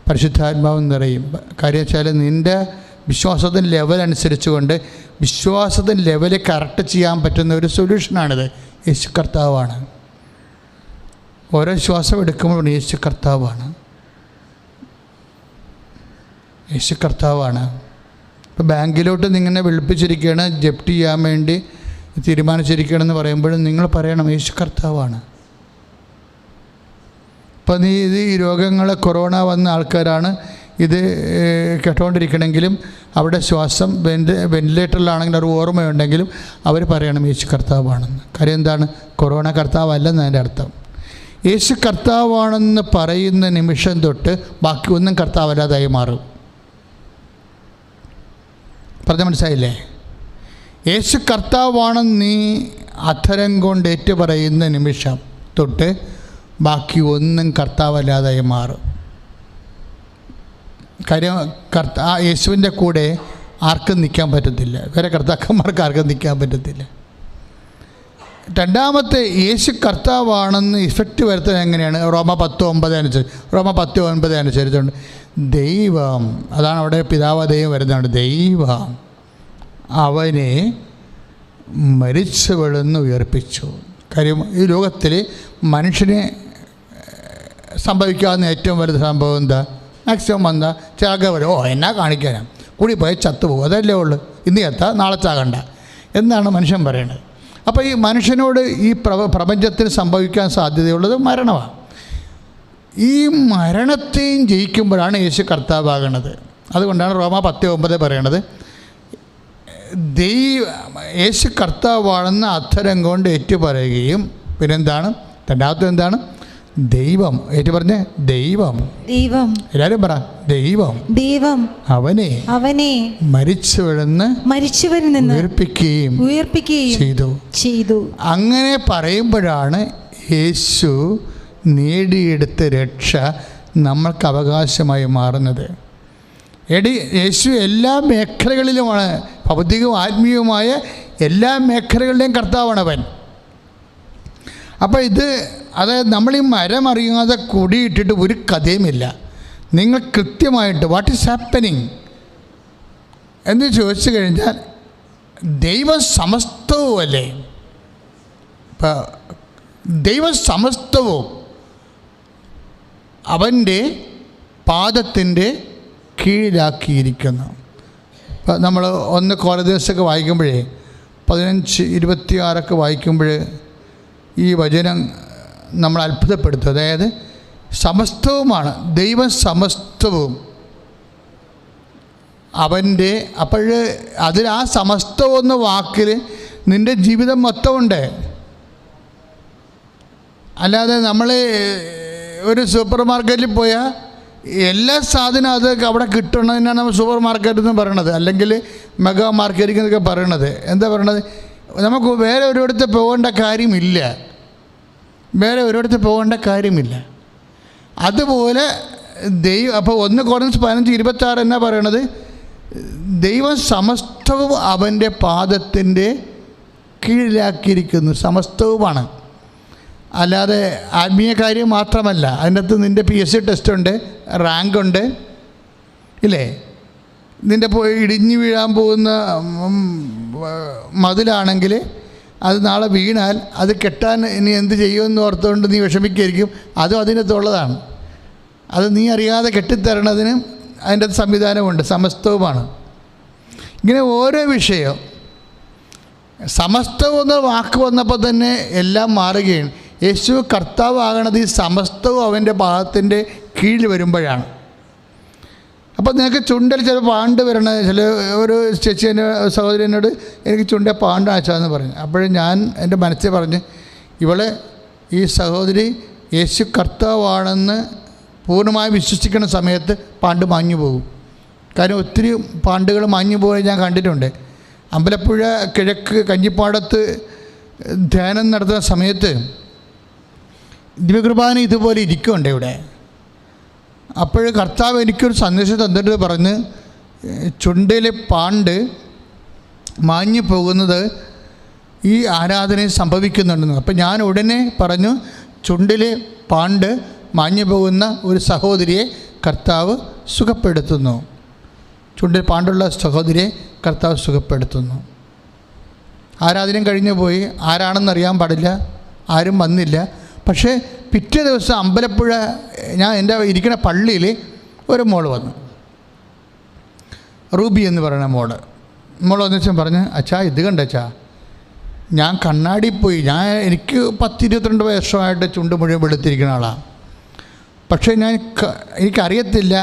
പരിശുദ്ധാത്മാവ് നിറയും. കാര്യം വെച്ചാൽ നിൻ്റെ വിശ്വാസത്തിൻ്റെ ലെവൽ അനുസരിച്ചുകൊണ്ട് വിശ്വാസത്തിൻ്റെ ലെവൽ കറക്റ്റ് ചെയ്യാൻ പറ്റുന്ന ഒരു സൊല്യൂഷനാണിത്. യേശു കർത്താവാണ്. ഓരോ ശ്വാസം എടുക്കുമ്പോഴും യേശു കർത്താവാണ്, യേശു കർത്താവാണ്. ഇപ്പോൾ ബാങ്കിലോട്ട് നിങ്ങനെ വിളിപ്പിച്ചിരിക്കുകയാണ്, ജപ്തി ചെയ്യാൻ വേണ്ടി തീരുമാനിച്ചിരിക്കുകയാണെന്ന് പറയുമ്പോഴും നിങ്ങൾ പറയണം, യേശു കർത്താവാണ്. ഇപ്പം ഈ രോഗങ്ങൾ കൊറോണ വന്ന ആൾക്കാരാണ് ഇത് കേട്ടുകൊണ്ടിരിക്കണമെങ്കിലും അവിടെ ശ്വാസം വെന്റിലേറ്ററിലാണെങ്കിൽ ഒരു ഓർമ്മയുണ്ടെങ്കിലും അവർ പറയണം യേശു കർത്താവാണെന്ന്. കാര്യം എന്താണ്? കൊറോണ കർത്താവല്ലെന്ന് അതിൻ്റെ അർത്ഥം. യേശു കർത്താവാണെന്ന് പറയുന്ന നിമിഷം തൊട്ട് ബാക്കി ഒന്നും കർത്താവല്ലാതായി മാറും. പറഞ്ഞ മനസ്സിലായില്ലേ? യേശു കർത്താവാണെന്ന് നീ അധരം കൊണ്ട് ഏറ്റു പറയുന്ന നിമിഷം തൊട്ട് ബാക്കി ഒന്നും കർത്താവല്ലാതായി മാറും. കാര്യം യേശുവിൻ്റെ കൂടെ ആർക്കും നിൽക്കാൻ പറ്റത്തില്ല. വേറെ കർത്താക്കന്മാർക്ക് ആർക്കും നിൽക്കാൻ പറ്റത്തില്ല. രണ്ടാമത്തെ, യേശു കർത്താവാണെന്ന് ഇഫക്റ്റ് വരുത്തുന്നത് എങ്ങനെയാണ്? റോമ 10:9 അനുസരിച്ചുകൊണ്ട് ദൈവം, അതാണ് അവിടെ പിതാവ് ദൈവം വരുന്നതാണ്, ദൈവം അവനെ മരിച്ചവളെന്ന് ഉയർപ്പിച്ചു. കാര്യം ഈ ലോകത്തിൽ മനുഷ്യനെ സംഭവിക്കാവുന്ന ഏറ്റവും വലുത് സംഭവം എന്താ? മാക്സിമം വന്നാൽ ചാക വരും, എന്നാ കാണിക്കാനാ, കൂടി പോയി ചത്തുപോകും, അതല്ലേ ഉള്ളു, ഇന്ന് ചത്താൽ നാളെ ചാകണ്ട എന്നാണ് മനുഷ്യൻ പറയുന്നത്. അപ്പോൾ ഈ മനുഷ്യനോട് ഈ പ്രപഞ്ചത്തിന് സംഭവിക്കാൻ സാധ്യതയുള്ളത് മരണമാണ്. ഈ മരണത്തെയും ജയിക്കുമ്പോഴാണ് യേശു കർത്താവാകുന്നത്. അതുകൊണ്ടാണ് റോമ 10:9 പറയണത്, യേശു കർത്താവാണെന്ന് അധരം കൊണ്ട് ഏറ്റു പറയുകയും പിന്നെന്താണ്? രണ്ടാമത്തെ എന്താണ്? ദൈവം. ഏറ്റു പറഞ്ഞേ, ദൈവം. ദൈവം എല്ലാവരും പറ, ദൈവം. ദൈവം അവനെ മരിച്ചവരിൽ നിന്ന് ഉയർപ്പിക്കുകയും ചെയ്തു. അങ്ങനെ പറയുമ്പോഴാണ് യേശു നേടിയെടുത്ത രക്ഷ നമ്മൾക്ക് അവകാശമായി മാറുന്നത്. യേശു എല്ലാ മേഖലകളിലുമാണ്, ഭൗതികവും ആത്മീയവുമായ എല്ലാ മേഖലകളിലെയും കർത്താവാണവൻ. അപ്പോൾ അതായത് നമ്മൾ ഈ മരം അറിയാതെ കൊടിയിട്ടിട്ട് ഒരു കഥയുമില്ല. നിങ്ങൾ കൃത്യമായിട്ട് വാട്ട് ഈസ് ഹാപ്പനിങ് എന്ന് ചോദിച്ചു കഴിഞ്ഞാൽ ദൈവം സമസ്തവുമല്ലേ. ഇപ്പം ദൈവം സമസ്തവും അവൻ്റെ പാദത്തിൻ്റെ കീഴിലാക്കിയിരിക്കുന്നു. ഇപ്പം നമ്മൾ 1 കോരിന്ത്യർ വായിക്കുമ്പോഴേ 15:26 വായിക്കുമ്പോൾ ഈ വചനം നമ്മൾ അത്ഭുതപ്പെടുത്തും. അതായത് സമസ്തവുമാണ്, ദൈവം സമസ്തവും അവൻ്റെ. അപ്പോൾ ആ സമസ്തമെന്ന വാക്കിൽ നിൻ്റെ ജീവിതം മൊത്തമുണ്ട്. അല്ലാതെ നമ്മൾ ഒരു സൂപ്പർ മാർക്കറ്റിൽ പോയാൽ എല്ലാ സാധനവും അത് അവിടെ കിട്ടണതിനാണ് നമ്മൾ സൂപ്പർ മാർക്കറ്റ് എന്ന് പറയണത്, അല്ലെങ്കിൽ മെഗാ മാർക്കറ്റിംഗ് എന്നൊക്കെ പറയണത്. എന്താ പറയണത്? നമുക്ക് വേറെ ഒരിടത്ത് പോകേണ്ട കാര്യമില്ല. അതുപോലെ അപ്പോൾ 1 കോരിന്ത്യർ 15:26 എന്നാ പറയണത്? ദൈവം സമസ്തവും അവൻ്റെ പാദത്തിൻ്റെ കീഴിലാക്കിയിരിക്കുന്നു. സമസ്തവുമാണ്, അല്ലാതെ ആത്മീയ കാര്യം മാത്രമല്ല. അതിനകത്ത് നിൻ്റെ PSC ടെസ്റ്റ് ഉണ്ട്, റാങ്ക് ഉണ്ട്, ഇല്ലേ? നിൻ്റെ ഇടിഞ്ഞു വീഴാൻ പോകുന്ന മതിലാണെങ്കിൽ അത് നാളെ വീണാൽ അത് കെട്ടാൻ ഇനി എന്ത് ചെയ്യുമെന്ന് ഓർത്തുകൊണ്ട് നീ വിഷമിക്കുകയായിരിക്കും. അതും അതിനകത്തുള്ളതാണ്. അത് നീ അറിയാതെ കെട്ടിത്തരണതിന് അതിൻ്റെ സംവിധാനമുണ്ട്. സമസ്തവുമാണ്. ഇങ്ങനെ ഓരോ വിഷയം സമസ്തവും എന്ന വാക്ക് വന്നപ്പോൾ തന്നെ എല്ലാം മാറുകയാണ്. യേശു കർത്താവാകണത് ഈ സമസ്തവും അവൻ്റെ പാദത്തിൻ്റെ കീഴിൽ വരുമ്പോഴാണ്. അപ്പോൾ നിങ്ങൾക്ക് ചുണ്ടിൽ ചില പാണ്ട് വരണ ചില ഒരു ചേച്ചി എൻ്റെ സഹോദരി എന്നോട് എനിക്ക് ചുണ്ടിൽ പാണ്ട് അയച്ചാന്ന് പറഞ്ഞു. അപ്പോഴും ഞാൻ എൻ്റെ മനസ്സിൽ പറഞ്ഞ് ഇവളെ ഈ സഹോദരി യേശു കർത്താവാണെന്ന് പൂർണ്ണമായി വിശ്വസിക്കുന്ന സമയത്ത് പാണ്ട് മാഞ്ഞു പോകും. കാരണം ഒത്തിരി പാണ്ടുകൾ മാഞ്ഞു പോയി ഞാൻ കണ്ടിട്ടുണ്ട്. അമ്പലപ്പുഴ കിഴക്ക് കഞ്ഞിപ്പാടത്ത് ധ്യാനം നടത്തുന്ന സമയത്ത് ദിവ്യകുർബാന ഇതുപോലെ ഇരിക്കുന്നുണ്ട് ഇവിടെ. അപ്പോൾ കർത്താവ് എനിക്കൊരു സന്ദേശം തന്നിട്ട് പറഞ്ഞ് ചുണ്ടിലെ പാണ്ട് മാഞ്ഞു പോകുന്നത് ഈ ആരാധനയിൽ സംഭവിക്കുന്നുണ്ടെന്ന്. അപ്പോൾ ഞാൻ ഉടനെ പറഞ്ഞു, ചുണ്ടിലെ പാണ്ട് മാഞ്ഞു പോകുന്ന ഒരു സഹോദരിയെ കർത്താവ് സുഖപ്പെടുത്തുന്നു. ചുണ്ടിൽ പാണ്ടുള്ള സഹോദരിയെ കർത്താവ് സുഖപ്പെടുത്തുന്നു. ആരാധനയും കഴിഞ്ഞു പോയി. ആരാണെന്നറിയാൻ പാടില്ല, ആരും വന്നില്ല. പക്ഷേ പിറ്റേ ദിവസം അമ്പലപ്പുഴ ഞാൻ എൻ്റെ ഇരിക്കുന്ന പള്ളിയിൽ ഒരു മോള് വന്നു, റൂബി എന്ന് പറയുന്ന മോള് വന്നിച്ചും പറഞ്ഞ്, അച്ഛാ ഇത് കണ്ടച്ചാ ഞാൻ കണ്ണാടി പോയി. എനിക്ക് 10-22 വർഷമായിട്ട് ചുണ്ട് മുഴുവൻ വെളുത്തിരിക്കുന്ന ആളാണ്. പക്ഷേ എനിക്കറിയത്തില്ല,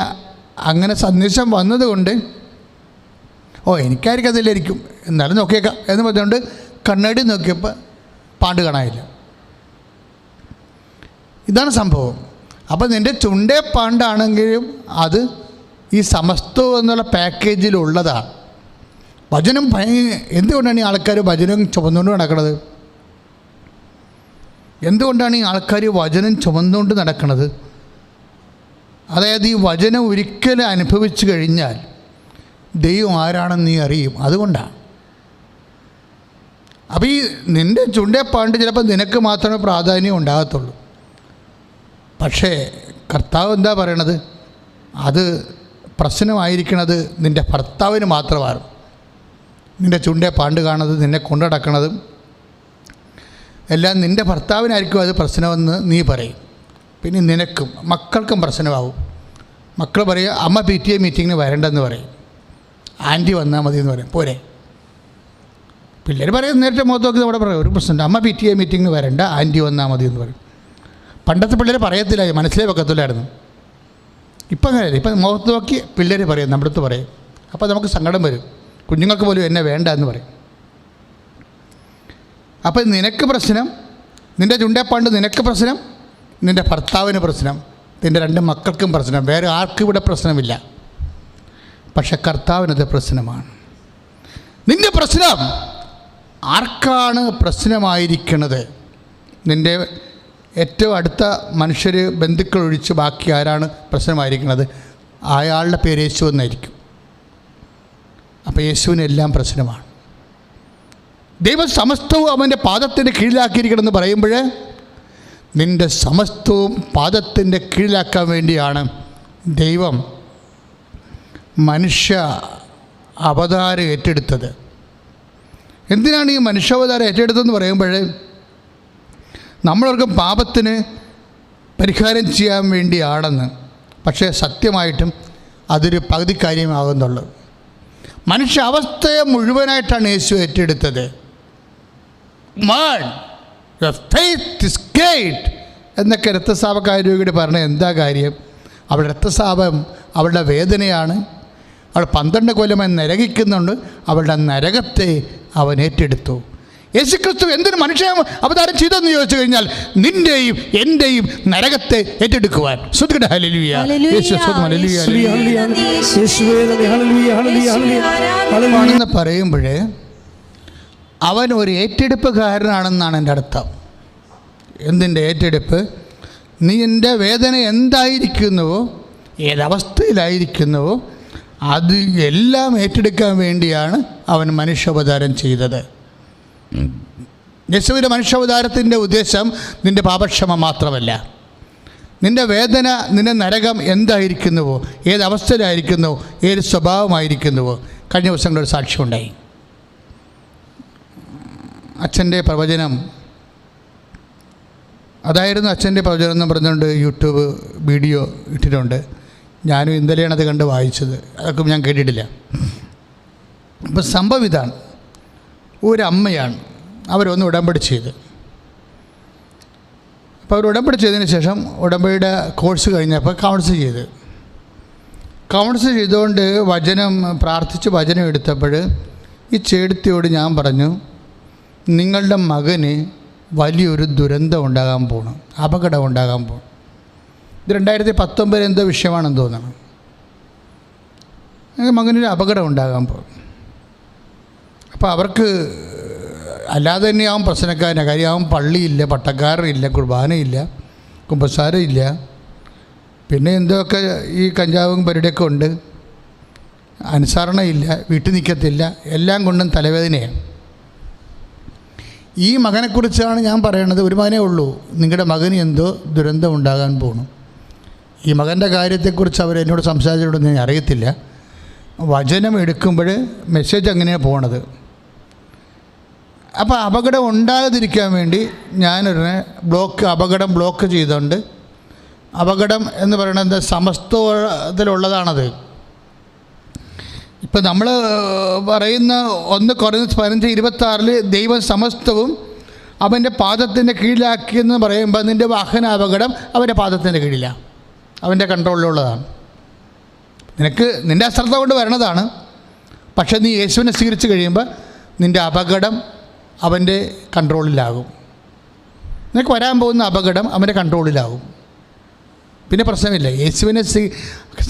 അങ്ങനെ സന്ദേശം വന്നതുകൊണ്ട് എനിക്കായിരിക്കും അതിലായിരിക്കും, എന്നാലും നോക്കിയേക്കാം എന്ന് പറഞ്ഞുകൊണ്ട് കണ്ണാടി നോക്കിയപ്പോൾ പാണ്ട് കാണാനില്ല. ഇതാണ് സംഭവം. അപ്പോൾ നിൻ്റെ ചുണ്ടേ പാണ്ടാണെങ്കിലും അത് ഈ സമസ്തം എന്നുള്ള പാക്കേജിലുള്ളതാണ്. വചനം എന്തുകൊണ്ടാണ് ഈ ആൾക്കാർ വചനം ചുമന്നുകൊണ്ട് നടക്കുന്നത്? എന്തുകൊണ്ടാണ് ഈ ആൾക്കാർ വചനം ചുമന്നുകൊണ്ട് നടക്കുന്നത്? അതായത് ഈ വചനം ഒരിക്കലും അനുഭവിച്ചു കഴിഞ്ഞാൽ ദൈവം ആരാണെന്ന് നീ അറിയും. അതുകൊണ്ടാണ്. അപ്പോൾ ഈ നിൻ്റെ ചുണ്ടേ പാണ്ട് ചിലപ്പോൾ നിനക്ക് മാത്രമേ പ്രാധാന്യം ഉണ്ടാകത്തുള്ളൂ. പക്ഷേ കർത്താവ് എന്താ പറയണത്? അത് പ്രശ്നമായിരിക്കണത് നിൻ്റെ ഭർത്താവിന് മാത്രമാണ്. നിൻ്റെ ചുണ്ടേ പാണ്ട് കാണുന്നത്, നിന്നെ കൊണ്ടുനടക്കണതും എല്ലാം നിൻ്റെ ഭർത്താവിനായിരിക്കും അത് പ്രശ്നമെന്ന് നീ പറയും. പിന്നെ നിനക്കും മക്കൾക്കും പ്രശ്നമാവും. മക്കൾ പറയും അമ്മ PTA മീറ്റിങ്ങിന് വരണ്ടെന്ന് പറയും, ആൻറ്റി വന്നാൽ മതി എന്ന് പറയും. പോരെ, പിള്ളേർ പറയും നേരത്തെ മുഖത്ത് നോക്കി നമ്മുടെ പറയും ഒരു പ്രശ്നമുണ്ട്, അമ്മ PTA മീറ്റിങ്ങിന് വരണ്ട, ആൻറ്റി വന്നാൽ മതി എന്ന് പറയും. പണ്ടത്തെ പിള്ളേർ പറയത്തില്ല, മനസ്സിലേ വെക്കത്തില്ലായിരുന്നു. ഇപ്പം അങ്ങനെയല്ല. ഇപ്പം മുഖത്ത് നോക്കി പിള്ളേർ പറയും, നമ്മുടെ അടുത്ത് പറയും. അപ്പോൾ നമുക്ക് സങ്കടം വരും. കുഞ്ഞുങ്ങൾക്ക് പോലും എന്നെ വേണ്ട എന്ന് പറയും. അപ്പം നിനക്ക് പ്രശ്നം, നിൻ്റെ ചുണ്ടേപ്പാണ്ട് നിനക്ക് പ്രശ്നം, നിൻ്റെ ഭർത്താവിന് പ്രശ്നം, നിൻ്റെ 2 മക്കൾക്കും പ്രശ്നം. വേറെ ആർക്കും ഇവിടെ പ്രശ്നമില്ല. പക്ഷെ കർത്താവിനത് പ്രശ്നമാണ്. നിൻ്റെ പ്രശ്നം ആർക്കാണ് പ്രശ്നമായിരിക്കുന്നത്? നിൻ്റെ ഏറ്റവും അടുത്ത മനുഷ്യർ, ബന്ധുക്കൾ ഒഴിച്ച് ബാക്കി ആരാണ് പ്രശ്നമായിരിക്കുന്നത്? അയാളുടെ പേര് യേശു എന്നായിരിക്കും. അപ്പോൾ യേശുവിനെല്ലാം പ്രശ്നമാണ്. ദൈവം സമസ്തവും അവൻ്റെ പാദത്തിൻ്റെ കീഴിലാക്കിയിരിക്കണമെന്ന് പറയുമ്പോൾ നിൻ്റെ സമസ്തവും പാദത്തിൻ്റെ കീഴിലാക്കാൻ വേണ്ടിയാണ് ദൈവം മനുഷ്യ അവതാരം ഏറ്റെടുത്തത്. എന്തിനാണ് ഈ മനുഷ്യാവതാരം ഏറ്റെടുത്തതെന്ന് പറയുമ്പോൾ നമ്മളവർക്കും പാപത്തിന് പരിഹാരം ചെയ്യാൻ വേണ്ടിയാണെന്ന്. പക്ഷേ സത്യമായിട്ടും അതൊരു പകുതി കാര്യമാകുന്നുള്ളൂ. മനുഷ്യ അവസ്ഥയെ മുഴുവനായിട്ടാണ് യേശു ഏറ്റെടുത്തത്. Man, your faith is great എന്നൊക്കെ രക്തസ്രാവക്കാരോട് പറഞ്ഞ എന്താ കാര്യം? അവളുടെ രക്തസ്രാവം അവളുടെ വേദനയാണ്. അവൾ 12 കൊല്ലമായി നരകിക്കുന്നുണ്ട്. അവളുടെ നരകത്തെ അവൻ ഏറ്റെടുത്തു. യേശുക്രിസ്തു എന്തൊരു മനുഷ്യ അവതാരം ചെയ്തെന്ന് ചോദിച്ചു കഴിഞ്ഞാൽ നിൻ്റെയും എൻ്റെയും നരകത്തെ ഏറ്റെടുക്കുവാൻ. എന്ന് പറയുമ്പോൾ അവൻ ഒരു ഏറ്റെടുപ്പുകാരനാണെന്നാണ് എൻ്റെ അർത്ഥം. എന്തിൻ്റെ ഏറ്റെടുപ്പ്? നീ എൻ്റെ വേദന എന്തായിരിക്കുന്നുവോ, ഏതവസ്ഥയിലായിരിക്കുന്നുവോ അത് എല്ലാം ഏറ്റെടുക്കാൻ വേണ്ടിയാണ് അവൻ മനുഷ്യാവതാരം ചെയ്തത്. യേശുവിൻ്റെ മനുഷ്യാവതാരത്തിൻ്റെ ഉദ്ദേശം നിൻ്റെ പാപക്ഷമ മാത്രമല്ല, നിൻ്റെ വേദന, നിൻ്റെ നരകം എന്തായിരിക്കുന്നുവോ, ഏതവസ്ഥയിലായിരിക്കുന്നുവോ, ഏത് സ്വഭാവമായിരിക്കുന്നുവോ. കഴിഞ്ഞ ദിവസങ്ങളൊരു സാക്ഷ്യമുണ്ടായി. അച്ഛൻ്റെ പ്രവചനം അതായിരുന്നു. അച്ഛൻ്റെ പ്രവചനം എന്ന് പറഞ്ഞുകൊണ്ട് യൂട്യൂബ് വീഡിയോ ഇട്ടിട്ടുണ്ട്. ഞാനും ഇന്നലെയാണ് അത് കണ്ട് വായിച്ചത്. അതൊക്കെ ഞാൻ കേട്ടിട്ടില്ല. അപ്പോൾ സംഭവം ഇതാണ്, ഒരമ്മയാണ് അവരൊന്ന് ഉടമ്പടി ചെയ്ത്. അപ്പോൾ അവർ ഉടമ്പടി ചെയ്തതിന് ശേഷം ഉടമ്പടിയുടെ കോഴ്സ് കഴിഞ്ഞപ്പോൾ കൗൺസിൽ ചെയ്തുകൊണ്ട് വചനം പ്രാർത്ഥിച്ച് വചനം എടുത്തപ്പോൾ ഈ ചേട്ടത്തിയോട് ഞാൻ പറഞ്ഞു, നിങ്ങളുടെ മകന് വലിയൊരു ദുരന്തം ഉണ്ടാകാൻ പോകണം, അപകടം ഉണ്ടാകാൻ പോകണം. ഇത് 2019 എന്തോ വിഷയമാണെന്ന് തോന്നണം. മകനൊരു അപകടം ഉണ്ടാകാൻ പോകും. അപ്പോൾ അവർക്ക് അല്ലാതെ തന്നെ അവൻ പ്രശ്നക്കാരനാണ്. കാര്യം അവൻ പള്ളിയില്ല, പട്ടക്കാരനില്ല, കുർബാനയില്ല, കുമ്പസാരമില്ല, പിന്നെ എന്തൊക്കെ ഈ കഞ്ചാവും പരിടൊക്കെ ഉണ്ട്, അനുസരണയില്ല, വീട്ടിൽ നിൽക്കത്തില്ല, എല്ലാം കൊണ്ടും തലവേദനയാണ്. ഈ മകനെക്കുറിച്ചാണ് ഞാൻ പറയണത്. ഒരു മകനേ ഉള്ളൂ, നിങ്ങളുടെ മകന് എന്തോ ദുരന്തം ഉണ്ടാകാൻ പോകണം. ഈ മകൻ്റെ കാര്യത്തെക്കുറിച്ച് അവരെന്നോട് സംസാരിച്ചിട്ടുണ്ടെന്ന് ഞാൻ അറിയത്തില്ല. വചനം എടുക്കുമ്പോൾ മെസ്സേജ് അങ്ങനെയാണ് പോണത്. അപ്പോൾ അപകടം ഉണ്ടാകാതിരിക്കാൻ വേണ്ടി ഞാനൊരു അപകടം ബ്ലോക്ക് ചെയ്തുകൊണ്ട്, അപകടം എന്ന് പറയുന്നത് സമസ്തത്തിലുള്ളതാണത്. ഇപ്പം നമ്മൾ പറയുന്ന 1 Corinthians 15:26 ദൈവം സമസ്തവും അവൻ്റെ പാദത്തിൻ്റെ കീഴിലാക്കിയെന്ന് പറയുമ്പോൾ നിൻ്റെ വാഹന അപകടം അവൻ്റെ പാദത്തിൻ്റെ കീഴിലാണ്, അവൻ്റെ കൺട്രോളിലുള്ളതാണ്. നിൻ്റെ അശ്രദ്ധ കൊണ്ട് വരണതാണ്. പക്ഷേ നീ യേശുവിനെ സ്വീകരിച്ച് കഴിയുമ്പോൾ നിൻ്റെ അപകടം അവൻ്റെ കൺട്രോളിലാകും. നിനക്ക് വരാൻ പോകുന്ന അപകടം അവൻ്റെ കൺട്രോളിലാകും. പിന്നെ പ്രശ്നമില്ല. യേശുവിനെ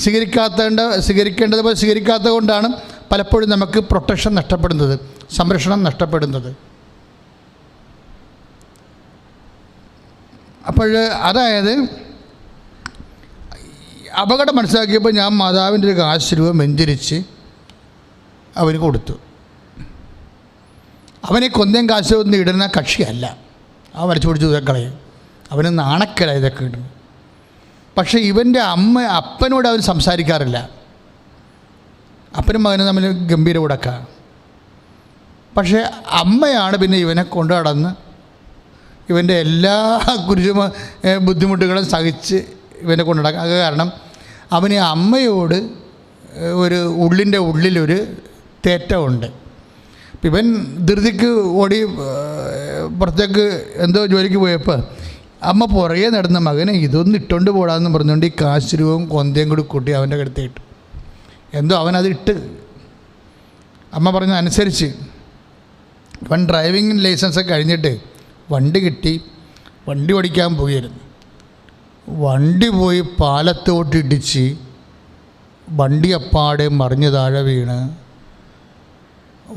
സ്വീകരിക്കേണ്ടതുപോലെ സ്വീകരിക്കാത്തത് കൊണ്ടാണ് പലപ്പോഴും നമുക്ക് പ്രൊട്ടക്ഷൻ നഷ്ടപ്പെടുന്നത്, സംരക്ഷണം നഷ്ടപ്പെടുന്നത്. അപ്പോൾ അതായത് അപകടം മനസ്സിലാക്കിയപ്പോൾ ഞാൻ മാതാവിൻ്റെ ഒരു കാശ് രൂപ വെഞ്ചരിച്ച് അവന് കൊടുത്തു. അവനെ കൊന്തയും കാശ് ഒന്നും ഇടുന്ന കക്ഷിയല്ല, അവൻ വരച്ചു പിടിച്ച് ദൂരക്കളയും, അവന് നാണക്കല ഇതൊക്കെ ഇടുന്നു. പക്ഷേ ഇവൻ്റെ അപ്പനോട് അവൻ സംസാരിക്കാറില്ല. അപ്പനും മകനും തമ്മിൽ ഗംഭീര ഉടക്കാണ്. പക്ഷേ അമ്മയാണ് പിന്നെ ഇവനെ കൊണ്ടു നടന്ന് ഇവൻ്റെ എല്ലാ ബുദ്ധിമുട്ടുകളും സഹിച്ച് ഇവനെ കൊണ്ടു നടക്കുക. അത് കാരണം അവന് അമ്മയോട് ഒരു ഉള്ളിൻ്റെ ഉള്ളിലൊരു തേറ്റമുണ്ട്. ഇവൻ ധൃതിക്ക് ഓടി പുറത്തേക്ക് എന്തോ ജോലിക്ക് പോയപ്പോൾ അമ്മ പുറകെ നടന്ന മകനെ ഇതൊന്നും ഇട്ടുകൊണ്ട് പോടാന്ന് പറഞ്ഞുകൊണ്ട് ഈ കാശ് രൂപവും കൊന്തയും കൂടി കൂട്ടി അവൻ്റെ അടുത്തിട്ടു. എന്തോ അവനതിട്ട് അമ്മ പറഞ്ഞ അനുസരിച്ച് ഇവൻ ഡ്രൈവിംഗ് ലൈസൻസൊക്കെ കഴിഞ്ഞിട്ട് വണ്ടി കിട്ടി, വണ്ടി ഓടിക്കാൻ പോയിരുന്നു. വണ്ടി പോയി പാലത്തോട്ടിടിച്ച് വണ്ടി അപ്പാടെ മറിഞ്ഞ് താഴെ വീണ്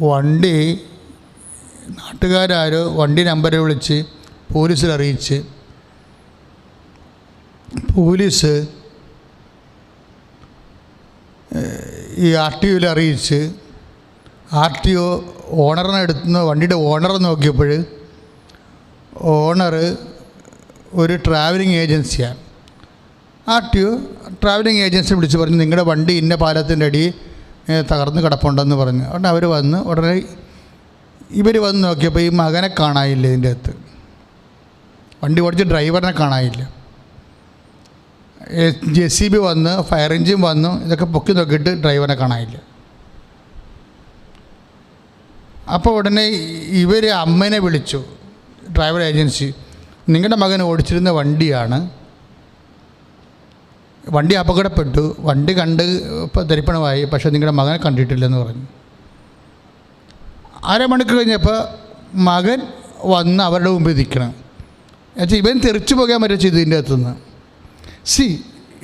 വണ്ടി നാട്ടുകാരോ വണ്ടി നമ്പർ വിളിച്ച് പോലീസിൽ അറിയിച്ച് പോലീസ് ഈ RTOയിൽ അറിയിച്ച് RTO ഓണറിനെ എടുത്തുനിന്ന് വണ്ടിയുടെ ഓണറെ നോക്കിയപ്പോൾ ഓണർ ഒരു ട്രാവലിംഗ് ഏജൻസിയാണ്. RTO ട്രാവലിംഗ് ഏജൻസി വിളിച്ച് പറഞ്ഞു നിങ്ങളുടെ വണ്ടി ഇന്ന പാലത്തിൻ്റെ അടി തകർന്ന് കിടപ്പുണ്ടെന്ന് പറഞ്ഞു. അതുകൊണ്ട് അവർ വന്ന് ഉടനെ ഇവർ വന്ന് നോക്കിയപ്പോൾ ഈ മകനെ കാണാനില്ല, ഇതിൻ്റെ അകത്ത് വണ്ടി ഓടിച്ച് ഡ്രൈവറിനെ കാണാനില്ല. JCB വന്ന് ഫയർ എഞ്ചിൻ വന്നു, ഇതൊക്കെ പൊക്കി നോക്കിയിട്ട് ഡ്രൈവറിനെ കാണാനില്ല. അപ്പോൾ ഉടനെ ഇവർ അമ്മനെ വിളിച്ചു, ഡ്രൈവർ ഏജൻസി, നിങ്ങളുടെ മകൻ ഓടിച്ചിരുന്ന വണ്ടിയാണ്, വണ്ടി അപകടപ്പെട്ടു, വണ്ടി കണ്ട് ഇപ്പോൾ ധരിപ്പണമായി, പക്ഷേ നിങ്ങളുടെ മകനെ കണ്ടിട്ടില്ലെന്ന് പറഞ്ഞു. അരമണിക്കൂർ കഴിഞ്ഞപ്പോൾ മകൻ വന്ന് അവരുടെ മുമ്പിൽ നിൽക്കണം. എന്നുവെച്ചാൽ ഇവൻ തെറിച്ചു പോകാൻ പറ്റും ചെയ്തു ഇതിൻ്റെ അകത്തുനിന്ന്.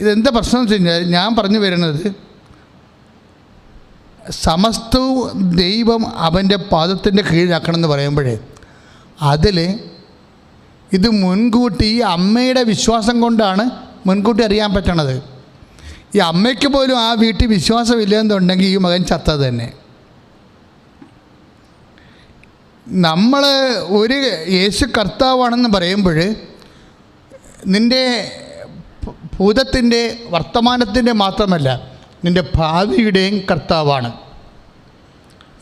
ഇതെന്താ പ്രശ്നം എന്ന് വെച്ച് കഴിഞ്ഞാൽ ഞാൻ പറഞ്ഞു വരുന്നത് സമസ്തവും ദൈവം അവൻ്റെ പാദത്തിൻ്റെ കീഴിലാക്കണമെന്ന് പറയുമ്പോഴേ അതിൽ ഇത് മുൻകൂട്ടി ഈ അമ്മയുടെ വിശ്വാസം കൊണ്ടാണ് മുൻകൂട്ടി അറിയാൻ പറ്റണത്. ഈ അമ്മയ്ക്ക് പോലും ആ വീട്ടിൽ വിശ്വാസമില്ലെന്നുണ്ടെങ്കിൽ ഈ മകൻ ചത്തത് തന്നെ. നമ്മൾ ഒരു യേശു കർത്താവാണെന്ന് പറയുമ്പോൾ നിൻ്റെ ഭൂതത്തിൻ്റെ വർത്തമാനത്തിൻ്റെ മാത്രമല്ല നിൻ്റെ ഭാവിയുടെയും കർത്താവാണ്.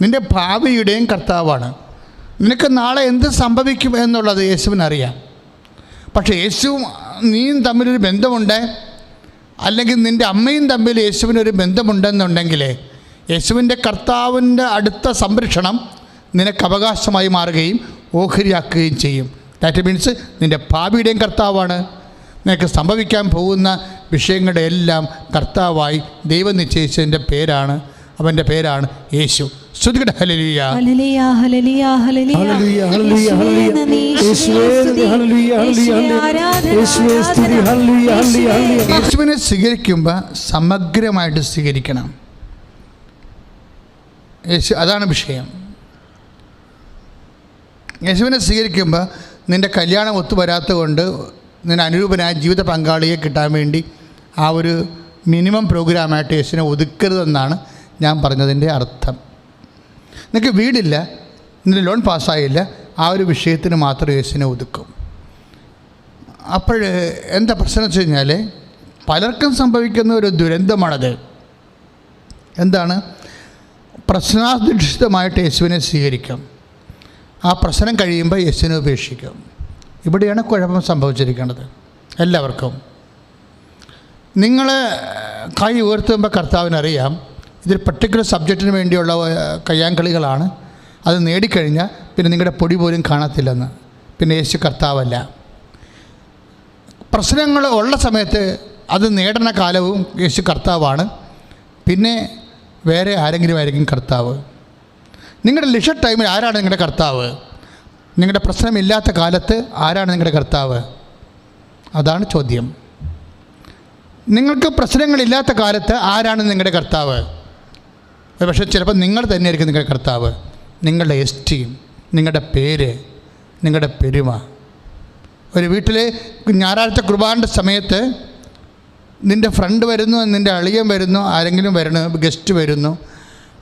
നിൻ്റെ ഭാവിയുടെയും കർത്താവാണ്. നിനക്ക് നാളെ എന്ത് സംഭവിക്കും എന്നുള്ളത് യേശുവിനറിയാം. പക്ഷേ യേശുവും നീയും തമ്മിലൊരു ബന്ധമുണ്ട്, അല്ലെങ്കിൽ നിൻ്റെ അമ്മയും തമ്മിൽ യേശുവിനൊരു ബന്ധമുണ്ടെന്നുണ്ടെങ്കിൽ യേശുവിൻ്റെ കർത്താവിൻ്റെ അടുത്ത സംരക്ഷണം നിനക്ക് അവകാശമായി മാറുകയും ഓഹരിയാക്കുകയും ചെയ്യും. ദാറ്റ് മീൻസ് നിൻ്റെ ഭാവിയുടെയും കർത്താവാണ്. നിനക്ക് സംഭവിക്കാൻ പോകുന്ന വിഷയങ്ങളുടെ എല്ലാം കർത്താവായി ദൈവം നിശ്ചയിച്ചതിൻ്റെ പേരാണ്, അവൻ്റെ പേരാണ് യേശു. സ്തുതിക്കട്ടെ. Hallelujah, hallelujah, hallelujah, hallelujah, hallelujah, hallelujah, hallelujah. യേശുവേ നന്ദി, ഹല്ലേലൂയ, ഹല്ലേലൂയ, ഹല്ലേലൂയ. യേശുവേ സ്തുതി, ഹല്ലേലൂയ, ഹല്ലേലൂയ, ഹല്ലേലൂയ. യേശുവിനെ സ്വീകരിക്കുമ്പോൾ സമഗ്രമായിട്ട് സ്വീകരിക്കണം. അതാണ് വിഷയം. യേശുവിനെ സ്വീകരിക്കുമ്പോൾ നിൻ്റെ കല്യാണം ഒത്തുവരാത്തത് കൊണ്ട് നിൻ്റെ അനുരൂപനായ ജീവിത പങ്കാളിയെ കിട്ടാൻ വേണ്ടി ആ ഒരു മിനിമം പ്രോഗ്രാമായിട്ട് യേശുവിനെ ഒതുക്കരുതെന്നാണ് ഞാൻ പറഞ്ഞതിൻ്റെ അർത്ഥം. നിനക്ക് വീടില്ല, നിൻ്റെ ലോൺ പാസ്സായില്ല, ആ ഒരു വിഷയത്തിന് മാത്രം യേശുവിനെ ഒതുക്കും. അപ്പോൾ എന്താ പ്രശ്നം വെച്ച് കഴിഞ്ഞാൽ പലർക്കും സംഭവിക്കുന്ന ഒരു ദുരന്തമാണത്. എന്താണ്? പ്രശ്നാധിഷ്ഠിതമായിട്ട് യേശുവിനെ സ്വീകരിക്കും, ആ പ്രശ്നം കഴിയുമ്പോൾ യേശുവിനെ ഉപേക്ഷിക്കും. ഇവിടെയാണ് കുഴപ്പം സംഭവിച്ചിരിക്കുന്നത് എല്ലാവർക്കും. നിങ്ങൾ കൈ ഉയർത്തുമ്പോൾ കർത്താവിനറിയാം ഇതൊരു പർട്ടിക്കുലർ സബ്ജക്റ്റിന് വേണ്ടിയുള്ള കയ്യാങ്കളികളാണ്, അത് നേടിക്കഴിഞ്ഞാൽ പിന്നെ നിങ്ങളുടെ പൊടി പോലും കാണത്തില്ലെന്ന്. പിന്നെ യേശു കർത്താവല്ല. പ്രശ്നങ്ങൾ ഉള്ള സമയത്ത് അത് നേടുന്ന കാലവും യേശു കർത്താവാണ്. പിന്നെ വേറെ ആരെങ്കിലും ആയിരിക്കും കർത്താവ്. നിങ്ങളുടെ ലിഷർ ടൈമിൽ ആരാണ് നിങ്ങളുടെ കർത്താവ്? നിങ്ങളുടെ പ്രശ്നമില്ലാത്ത കാലത്ത് ആരാണ് നിങ്ങളുടെ കർത്താവ്? അതാണ് ചോദ്യം. നിങ്ങൾക്ക് പ്രശ്നങ്ങളില്ലാത്ത കാലത്ത് ആരാണ് നിങ്ങളുടെ കർത്താവ്? പക്ഷേ ചിലപ്പോൾ നിങ്ങൾ തന്നെയായിരിക്കും നിങ്ങളുടെ കർത്താവ്. നിങ്ങളുടെ എസ്റ്റീം, നിങ്ങളുടെ പേര്, നിങ്ങളുടെ പെരുമ. ഒരു വീട്ടിൽ ഞായറാഴ്ച കുർബാനയുടെ സമയത്ത് നിൻ്റെ ഫ്രണ്ട് വരുന്നു, നിൻ്റെ അളിയൻ വരുന്നു, ആരെങ്കിലും വരുന്നു, ഗസ്റ്റ് വരുന്നു,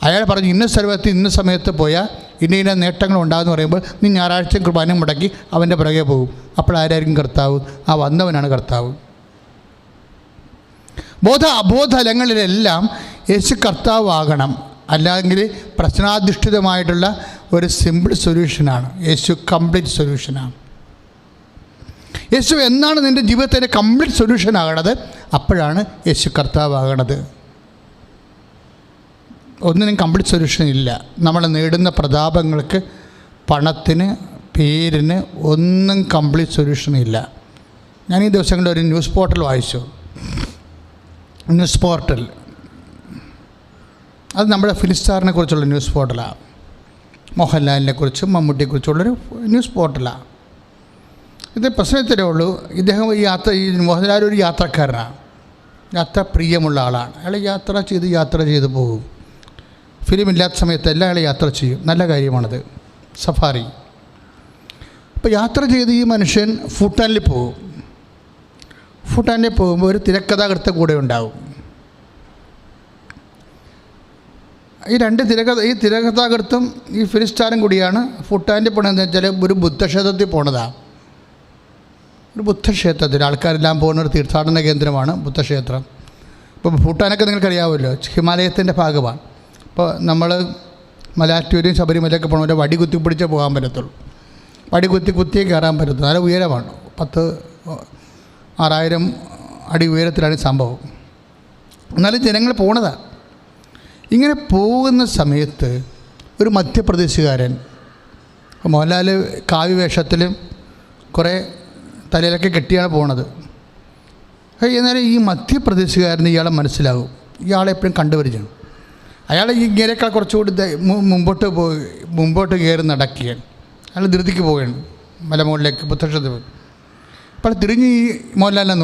അയാൾ പറഞ്ഞു ഇന്ന സ്ഥലത്ത് ഇന്ന സമയത്ത് പോയാൽ ഇന്ന നേട്ടങ്ങൾ ഉണ്ടാകുമെന്ന് പറയുമ്പോൾ നീ ഞായറാഴ്ച കുർബാന മുടക്കി അവൻ്റെ പുറകെ പോകും. അപ്പോൾ ആരായിരിക്കും കർത്താവ്? ആ വന്നവനാണ് കർത്താവ്. അബോധലങ്ങളിലെല്ലാം യേശു കർത്താവാകണം. അല്ലെങ്കിൽ പ്രശ്നാധിഷ്ഠിതമായിട്ടുള്ള ഒരു സിമ്പിൾ സൊല്യൂഷനാണ് യേശു. കംപ്ലീറ്റ് സൊല്യൂഷനാണ് യേശു. എന്നാണ് നിൻ്റെ ജീവിതത്തിൻ്റെ കംപ്ലീറ്റ് സൊല്യൂഷൻ ആകണത്? അപ്പോഴാണ് യേശു കർത്താവാകണത്. ഒന്നിനും കംപ്ലീറ്റ് സൊല്യൂഷൻ ഇല്ല. നമ്മൾ നേടുന്ന പ്രതാപങ്ങൾക്ക്, പണത്തിന്, പേരിന് ഒന്നും കംപ്ലീറ്റ് സൊല്യൂഷൻ ഇല്ല. ഞാൻ ഈ ദിവസങ്ങളിൽ ഒരു ന്യൂസ് പോർട്ടൽ വായിച്ചു. ന്യൂസ് പോർട്ടൽ അത് നമ്മുടെ ഫിലിം സ്റ്റാറിനെ കുറിച്ചുള്ള ന്യൂസ് പോർട്ടലാണ്. മോഹൻലാലിനെ കുറിച്ചും മമ്മൂട്ടിയെക്കുറിച്ചുള്ളൊരു ന്യൂസ് പോർട്ടലാണ്. ഇത് പ്രശ്നത്തിലേ ഉള്ളൂ. ഇദ്ദേഹം ഈ മോഹൻലാൽ ഒരു യാത്രക്കാരനാണ്, യാത്ര പ്രിയമുള്ള ആളാണ്. അയാൾ യാത്ര ചെയ്ത് പോകും. ഫിലിമില്ലാത്ത സമയത്തെല്ലാം അയാൾ യാത്ര ചെയ്യും. നല്ല കാര്യമാണത്, സഫാരി. അപ്പോൾ യാത്ര ചെയ്ത് ഈ മനുഷ്യൻ ഭൂട്ടാനിൽ പോകും. ഭൂട്ടാനിൽ പോകുമ്പോൾ ഒരു തിരക്കഥാകൃത്ത് കൂടെ ഉണ്ടാവും. ഈ തിരക്കഥാകൃത്തും ഈ ഫിലിം സ്റ്റാറും കൂടിയാണ് ഭൂട്ടാനിൽ പോകണമെന്ന് വെച്ചാൽ ഒരു ബുദ്ധക്ഷേത്രത്തിൽ പോണതാണ്. ഒരു ബുദ്ധക്ഷേത്രത്തിൽ ആൾക്കാരെല്ലാം പോകുന്ന ഒരു തീർത്ഥാടന കേന്ദ്രമാണ് ബുദ്ധക്ഷേത്രം. ഇപ്പോൾ ഭൂട്ടാനൊക്കെ നിങ്ങൾക്കറിയാമല്ലോ, ഹിമാലയത്തിൻ്റെ ഭാഗമാണ്. അപ്പോൾ നമ്മൾ മലാറ്റൂരും ശബരിമലയൊക്കെ പോകണമെങ്കിൽ വടി കുത്തി പിടിച്ചേ പോകാൻ പറ്റത്തുള്ളൂ. വടി കുത്തിയേ കയറാൻ പറ്റത്തുള്ളൂ. നല്ല ഉയരമാണ്, 10,000-6,000 അടി ഉയരത്തിലാണ് സംഭവം. എന്നാലും ജനങ്ങൾ പോണതാണ്. ഇങ്ങനെ പോകുന്ന സമയത്ത് ഒരു മധ്യപ്രദേശുകാരൻ, മോഹൻലാൽ കാവ്യവേഷത്തിലും കുറേ തലയിലൊക്കെ കെട്ടിയാണ് പോണത്. എന്നാലും ഈ മധ്യപ്രദേശുകാരന് ഇയാളെ മനസ്സിലാകും. ഇയാളെ എപ്പോഴും കണ്ടുപരിചയം. അയാൾ ഈ ഇങ്ങനെയൊക്കെ കുറച്ചുകൂടി മുമ്പോട്ട് കയറി നടക്കുകയാണ്. അയാൾ ധൃതിക്ക് പോവുകയാണ് മലമുകളിലേക്ക്, ബുദ്ധക്ഷേത്രത്തിൽ പോയി. അപ്പോൾ തിരിഞ്ഞ് ഈ മോഹൻലാലിനെ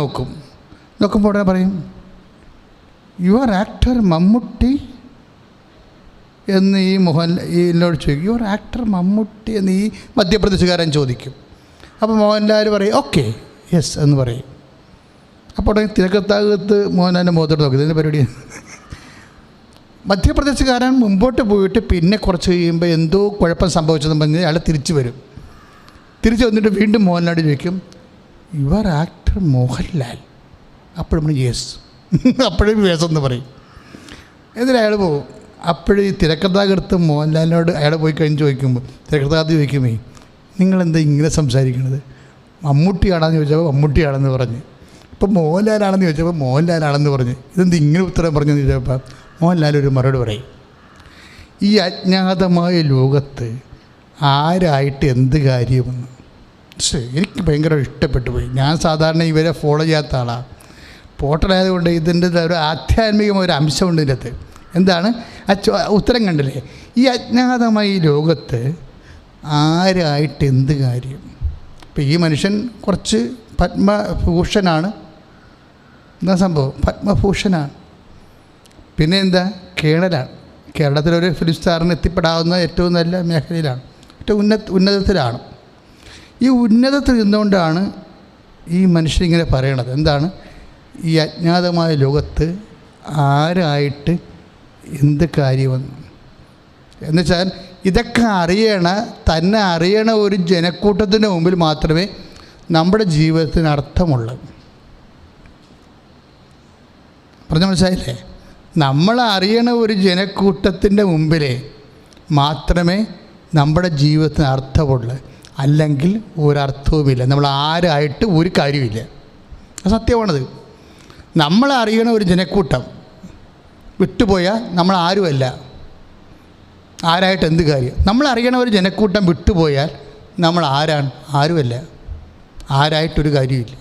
നോക്കുമ്പോൾ ഉടനെ പറയും, യുവർ ആക്ടർ മമ്മൂട്ടി എന്ന് എന്നോട് ചോദിക്കും. യുവർ ആക്ടർ മമ്മൂട്ടി എന്ന് ഈ മധ്യപ്രദേശുകാരൻ ചോദിക്കും. അപ്പോൾ മോഹൻലാൽ പറയും ഓക്കെ യെസ് എന്ന് പറയും. അപ്പോൾ ഉടനെ തിരക്കത്താകത്ത് മോഹൻലാലിൻ്റെ മുഖത്തോട്ട് നോക്കും. ഇതിൻ്റെ പരിപാടി. മധ്യപ്രദേശുകാരൻ മുമ്പോട്ട് പോയിട്ട് പിന്നെ കുറച്ച് കഴിയുമ്പോൾ എന്തോ കുഴപ്പം സംഭവിച്ചതെന്ന് പറഞ്ഞ് അയാൾ തിരിച്ചു വരും. തിരിച്ചു വന്നിട്ട് വീണ്ടും മോഹൻലാൽ ചോദിക്കും, യുവർ ആക്ടർ മോഹൻലാൽ. അപ്പോഴും യെസ്, അപ്പോഴും യെസ് എന്ന് പറയും. എന്നിട്ട് അയാൾ പോകും. അപ്പോഴും ഈ തിരക്കഥാകൃത്ത് മോഹൻലാലിനോട് അയാൾ പോയി കഴിഞ്ഞ് ചോദിക്കുമ്പോൾ തിരക്കഥാകൃത്ത് ചോദിക്കുമേ, നിങ്ങളെന്താ ഇങ്ങനെ സംസാരിക്കണത്? മമ്മൂട്ടിയാണെന്ന് ചോദിച്ചപ്പോൾ മമ്മൂട്ടിയാണെന്ന് പറഞ്ഞ്, ഇപ്പോൾ മോഹൻലാലാണെന്ന് ചോദിച്ചപ്പോൾ മോഹൻലാലാണെന്ന് പറഞ്ഞ്, ഇതെന്ത് ഇങ്ങനെ ഉത്തരം പറഞ്ഞെന്ന് ചോദിച്ചപ്പോൾ മോഹൻലാൽ ഒരു മറുപടി പറയും. ഈ അജ്ഞാതമായ ലോകത്ത് ആരായിട്ട് എന്ത് കാര്യമെന്ന്. എനിക്ക് ഭയങ്കര ഇഷ്ടപ്പെട്ടു പോയി. ഞാൻ സാധാരണ ഇവരെ ഫോളോ ചെയ്യാത്ത ആളാണ്. പോർട്ടലായതുകൊണ്ട് ഇതിൻ്റെ ഒരു ആധ്യാത്മികമായ ഒരു അംശമുണ്ട് ഇതിനകത്ത്. എന്താണ് ഉത്തരം കണ്ടില്ലേ? ഈ അജ്ഞാതമായ ഈ ലോകത്ത് ആരായിട്ട് എന്ത് കാര്യം? ഇപ്പം ഈ മനുഷ്യൻ കുറച്ച് പത്മഭൂഷണാണ്. എന്താ സംഭവം? പത്മഭൂഷണാണ്. പിന്നെ എന്താ? കേണലാണ്. കേരളത്തിലൊരു ഫിലിം സ്റ്റാറിന് എത്തിപ്പെടാവുന്ന ഏറ്റവും നല്ല മേഖലയിലാണ്, ഏറ്റവും ഉന്നതത്തിലാണ്. ഈ ഉന്നതത്തിൽ നിന്നുകൊണ്ടാണ് ഈ മനുഷ്യനിങ്ങനെ പറയണത്. എന്താണ്? ഈ അജ്ഞാതമായ ലോകത്ത് ആരായിട്ട് എന്ത് കാര്യമെന്ന്. എന്നുവെച്ചാൽ ഇതൊക്കെ തന്നെ അറിയണ ഒരു ജനക്കൂട്ടത്തിൻ്റെ മുമ്പിൽ മാത്രമേ നമ്മുടെ ജീവിതത്തിന് അർത്ഥമുള്ളൂ. പറഞ്ഞ മനസ്സിലായില്ലേ? നമ്മൾ അറിയണ ഒരു ജനക്കൂട്ടത്തിൻ്റെ മുമ്പിൽ മാത്രമേ നമ്മുടെ ജീവിതത്തിന് അർത്ഥമുള്ളൂ. അല്ലെങ്കിൽ ഒരർത്ഥവുമില്ല. നമ്മൾ ആരായിട്ട് ഒരു കാര്യമില്ല. സത്യമാണത്. നമ്മളറിയണ ഒരു ജനക്കൂട്ടം വിട്ടുപോയാൽ നമ്മൾ ആരുമല്ല. ആരായിട്ട് എന്ത് കാര്യം? നമ്മളറിയണ ഒരു ജനക്കൂട്ടം വിട്ടുപോയാൽ നമ്മൾ ആരുമല്ല. ആരായിട്ടൊരു കാര്യമില്ല.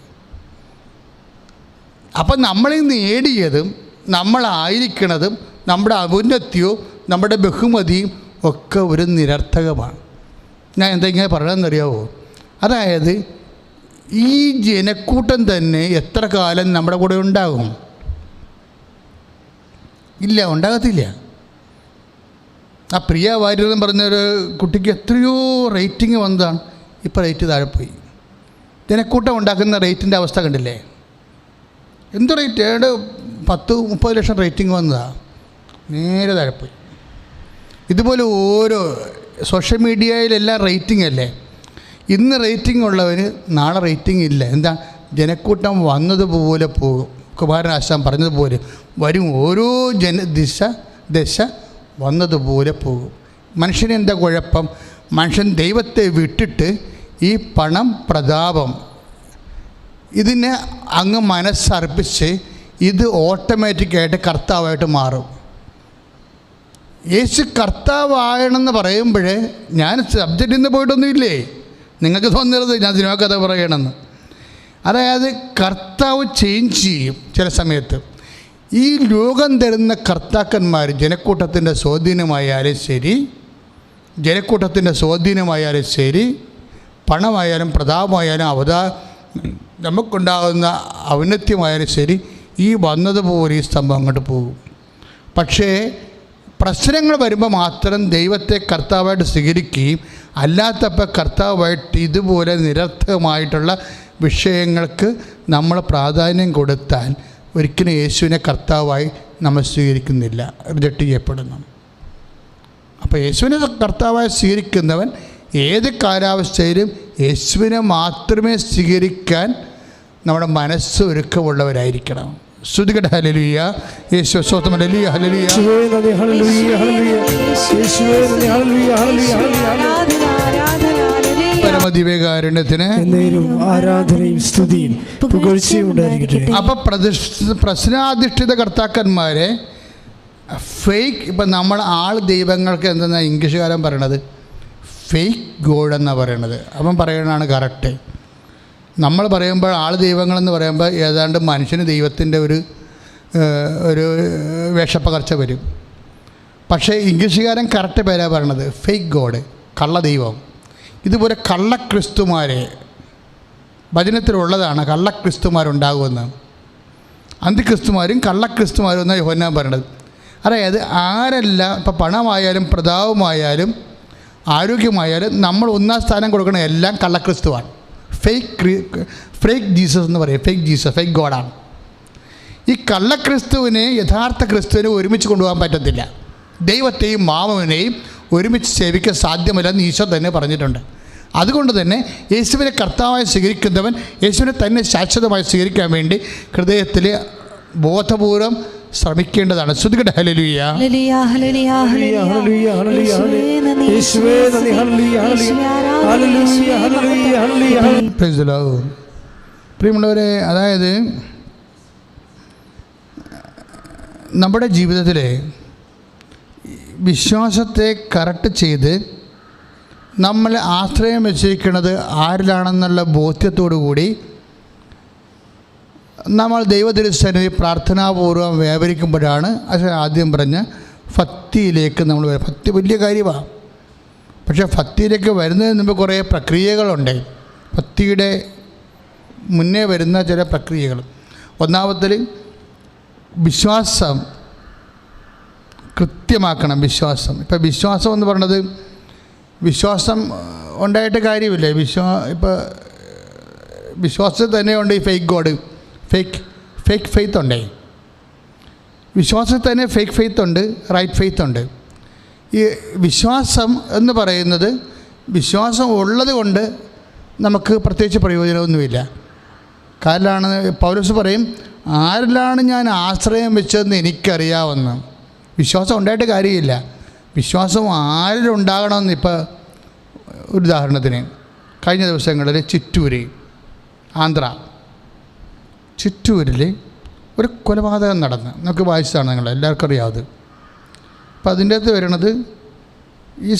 അപ്പം നമ്മളിൽ നേടിയതും നമ്മളായിരിക്കണതും നമ്മുടെ ഔന്നത്യവും നമ്മുടെ ബഹുമതിയും ഒക്കെ ഒരു നിരർത്ഥകമാണ്. ഞാൻ എന്തെങ്കിലും പറയണമെന്നറിയാവോ? അതായത് ഈ ജനക്കൂട്ടം തന്നെ എത്ര കാലം നമ്മുടെ കൂടെ ഉണ്ടാകും? ഇല്ല, ഉണ്ടാകത്തില്ല. ആ പ്രിയ വാര്യർ എന്ന് പറഞ്ഞൊരു കുട്ടിക്ക് എത്രയോ റേറ്റിംഗ് വന്നതാണ്. ഇപ്പോൾ റേറ്റ് താഴെ പോയി. ജനക്കൂട്ടം ഉണ്ടാക്കുന്ന റേറ്റിൻ്റെ അവസ്ഥ കണ്ടില്ലേ? എന്ത് റേറ്റ്? 10-30 ലക്ഷം റേറ്റിംഗ് വന്നതാണ്, നേരെ താഴെ പോയി. ഇതുപോലെ ഓരോ സോഷ്യൽ മീഡിയയിലെല്ലാം റേറ്റിംഗ് അല്ലേ? ഇന്ന് റേറ്റിംഗ് ഉള്ളവന് നാളെ റേറ്റിംഗ് ഇല്ല. എന്താ? ജനക്കൂട്ടം വന്നതുപോലെ പോകും. കുമാരനാശാൻ പറഞ്ഞതുപോലെ വരും. ഓരോ ദശ വന്നതുപോലെ പോകും. മനുഷ്യനെന്താ കുഴപ്പം? മനുഷ്യൻ ദൈവത്തെ വിട്ടിട്ട് ഈ പണം, പ്രതാപം ഇതിനെ അങ്ങ് മനസ്സർപ്പിച്ച് ഇത് ഓട്ടോമാറ്റിക്കായിട്ട് കർത്താവായിട്ട് മാറും. യേശു കർത്താവായണമെന്ന് പറയുമ്പോഴേ ഞാൻ സബ്ജക്റ്റിൽ നിന്ന് പോയിട്ടൊന്നുമില്ലേ? നിങ്ങൾക്ക് തോന്നരുത് ഞാൻ സിനിമ കഥ പറയണമെന്ന്. അതായത് കർത്താവ് ചേഞ്ച് ചെയ്യും ചില സമയത്ത്. ഈ ലോകം തരുന്ന കർത്താക്കന്മാർ ജനക്കൂട്ടത്തിൻ്റെ സ്വാധീനമായാലും ശരി, പണമായാലും പ്രതാപമായാലും നമുക്കുണ്ടാകുന്ന ഔന്നത്യമായാലും ശരി, ഈ വന്നതുപോലെ ഈ സ്തംഭം അങ്ങോട്ട് പോകും. പക്ഷേ പ്രശ്നങ്ങൾ വരുമ്പോൾ മാത്രം ദൈവത്തെ കർത്താവായിട്ട് സ്വീകരിക്കുകയും അല്ലാത്തപ്പോൾ കർത്താവായിട്ട് ഇതുപോലെ നിരർത്ഥകമായിട്ടുള്ള വിഷയങ്ങൾക്ക് നമ്മൾ പ്രാധാന്യം കൊടുത്താൽ ഒരിക്കലും യേശുവിനെ കർത്താവായി നമ്മൾ സ്വീകരിക്കുന്നില്ല, റിജക്റ്റ് ചെയ്യപ്പെടുന്നു. അപ്പോൾ യേശുവിനെ കർത്താവായി സ്വീകരിക്കുന്നവൻ ഏത് കാലാവസ്ഥയിലും യേശുവിനെ മാത്രമേ സ്വീകരിക്കാൻ നമ്മുടെ മനസ്സ് ഒരുക്കമുള്ളവരായിരിക്കണം. ശ്രുതികട ഹല്ലേലൂയ. യേശു സ്വന്തം ഹല്ലേലൂയ ഹല്ലേലൂയ. പരമദിവ്യകാരുണ്യത്തിന് ആരാധനയും സ്തുതിയും പുകഴ്ചയും ഉണ്ടായിരിക്കട്ടെ. അപ്പം പ്രശ്നാധിഷ്ഠിത കർത്താക്കന്മാരെ ഫേക്ക്, ഇപ്പം നമ്മൾ ദൈവങ്ങൾക്ക് എന്തെന്നാ ഇംഗ്ലീഷുകാരൻ പറയണത്? ഫേക്ക് ഗോഡ് എന്നാണ് പറയണത്. അവൻ പറയണതാണ് കറക്റ്റ്. നമ്മൾ പറയുമ്പോൾ ദൈവങ്ങളെന്ന് പറയുമ്പോൾ ഏതാണ്ട് മനുഷ്യന് ദൈവത്തിൻ്റെ ഒരു വേഷപ്പകർച്ച വരും. പക്ഷേ ഇംഗ്ലീഷുകാരൻ കറക്റ്റ് പേരാണ് പറയണത്, ഫേക്ക് ഗോഡ്, കള്ളദൈവം. ഇതുപോലെ കള്ളക്രിസ്തുമാരെ വചനത്തിലുള്ളതാണ്. കള്ളക്രിസ്തുമാരുണ്ടാകുമെന്ന്, അന്തിക്രിസ്തുമാരും കള്ളക്രിസ്തുമാരും എന്നാണ് യോഹന്നാൻ പറയണത്. അതായത് ആരെല്ലാം ഇപ്പം പണമായാലും പ്രതാപമായാലും ആരോഗ്യമായാലും നമ്മൾ ഒന്നാം സ്ഥാനം കൊടുക്കണ എല്ലാം കള്ളക്രിസ്തുവാണ്. ഫേക്ക് ജീസസ് എന്ന് പറയും. ഫേക്ക് ജീസസ്, ഫേക്ക് ഗോഡാണ്. ഈ കള്ളക്രിസ്തുവിനെ യഥാർത്ഥ ക്രിസ്തുവിനെ ഒരുമിച്ച് കൊണ്ടുപോകാൻ പറ്റത്തില്ല. ദൈവത്തെയും മാമവിനെയും ഒരുമിച്ച് സേവിക്കാൻ സാധ്യമല്ലെന്ന് ഈശോ തന്നെ പറഞ്ഞിട്ടുണ്ട്. അതുകൊണ്ട് തന്നെ യേശുവിനെ കർത്താവായി സ്വീകരിക്കുന്നവൻ യേശുവിനെ തന്നെ ശാശ്വതമായി സ്വീകരിക്കാൻ വേണ്ടി ഹൃദയത്തിൽ ബോധപൂർവം ശ്രമിക്കേണ്ടതാണ്. ശ്രുതികട ഹല്ലേലൂയ. പ്രിയമുള്ളവരെ, അതായത് നമ്മുടെ ജീവിതത്തിൽ വിശ്വാസത്തെ കറക്റ്റ് ചെയ്ത് നമ്മൾ ആശ്രയം വെച്ചിരിക്കുന്നത് ആരിലാണെന്നുള്ള ബോധ്യത്തോടു കൂടി നമ്മൾ ദൈവതിരുസന്നിധി പ്രാർത്ഥനാപൂർവ്വം വ്യാപരിക്കുമ്പോഴാണ് ആദ്യം പറഞ്ഞ ഭക്തിയിലേക്ക് നമ്മൾ വരും. ഭക്തി വലിയ കാര്യമാണ്. പക്ഷേ ഭക്തിയിലേക്ക് വരുന്നതിന് മുമ്പ് കുറേ പ്രക്രിയകളുണ്ട്. ഭക്തിയുടെ മുന്നേ വരുന്ന ചില പ്രക്രിയകൾ. ഒന്നാമത്തിൽ വിശ്വാസം കൃത്യമാക്കണം. വിശ്വാസം ഇപ്പോൾ വിശ്വാസം എന്ന് പറയുന്നത് വിശ്വാസം ഉണ്ടായിട്ട് കാര്യമില്ല. ഇപ്പോൾ വിശ്വാസത്തിൽ തന്നെ ഉണ്ട് ഈ ഫേക്ക് ഗോഡ്, ഫേക്ക് ഫെയ്ത്ത് ഉണ്ട്. വിശ്വാസത്തിൽ തന്നെ ഫേക്ക് ഫെയ്ത്ത് ഉണ്ട്, റൈറ്റ് ഫെയ്ത്ത് ഉണ്ട്. ഈ വിശ്വാസം എന്ന് പറയുന്നത് വിശ്വാസം ഉള്ളത് കൊണ്ട് നമുക്ക് പ്രത്യേകിച്ച് പ്രയോജനമൊന്നുമില്ല. കാരണമാണ് പൗലോസ് പറയും, ആരിലാണ് ഞാൻ ആശ്രയം വെച്ചതെന്ന് എനിക്കറിയാമെന്ന്. വിശ്വാസം ഉണ്ടായിട്ട് കാര്യമില്ല. വിശ്വാസം ആരിലുണ്ടാകണമെന്ന്. ഇപ്പോൾ ഒരു ഉദാഹരണത്തിന് കഴിഞ്ഞ ദിവസങ്ങളിൽ ചിറ്റൂരിൽ ഒരു കൊലപാതകം നടന്ന് നമുക്ക് വായിച്ചതാണ്, നിങ്ങൾ എല്ലാവർക്കും അറിയാവുന്നത്. അപ്പം അതിൻ്റെ അകത്ത് വരണത് ഈ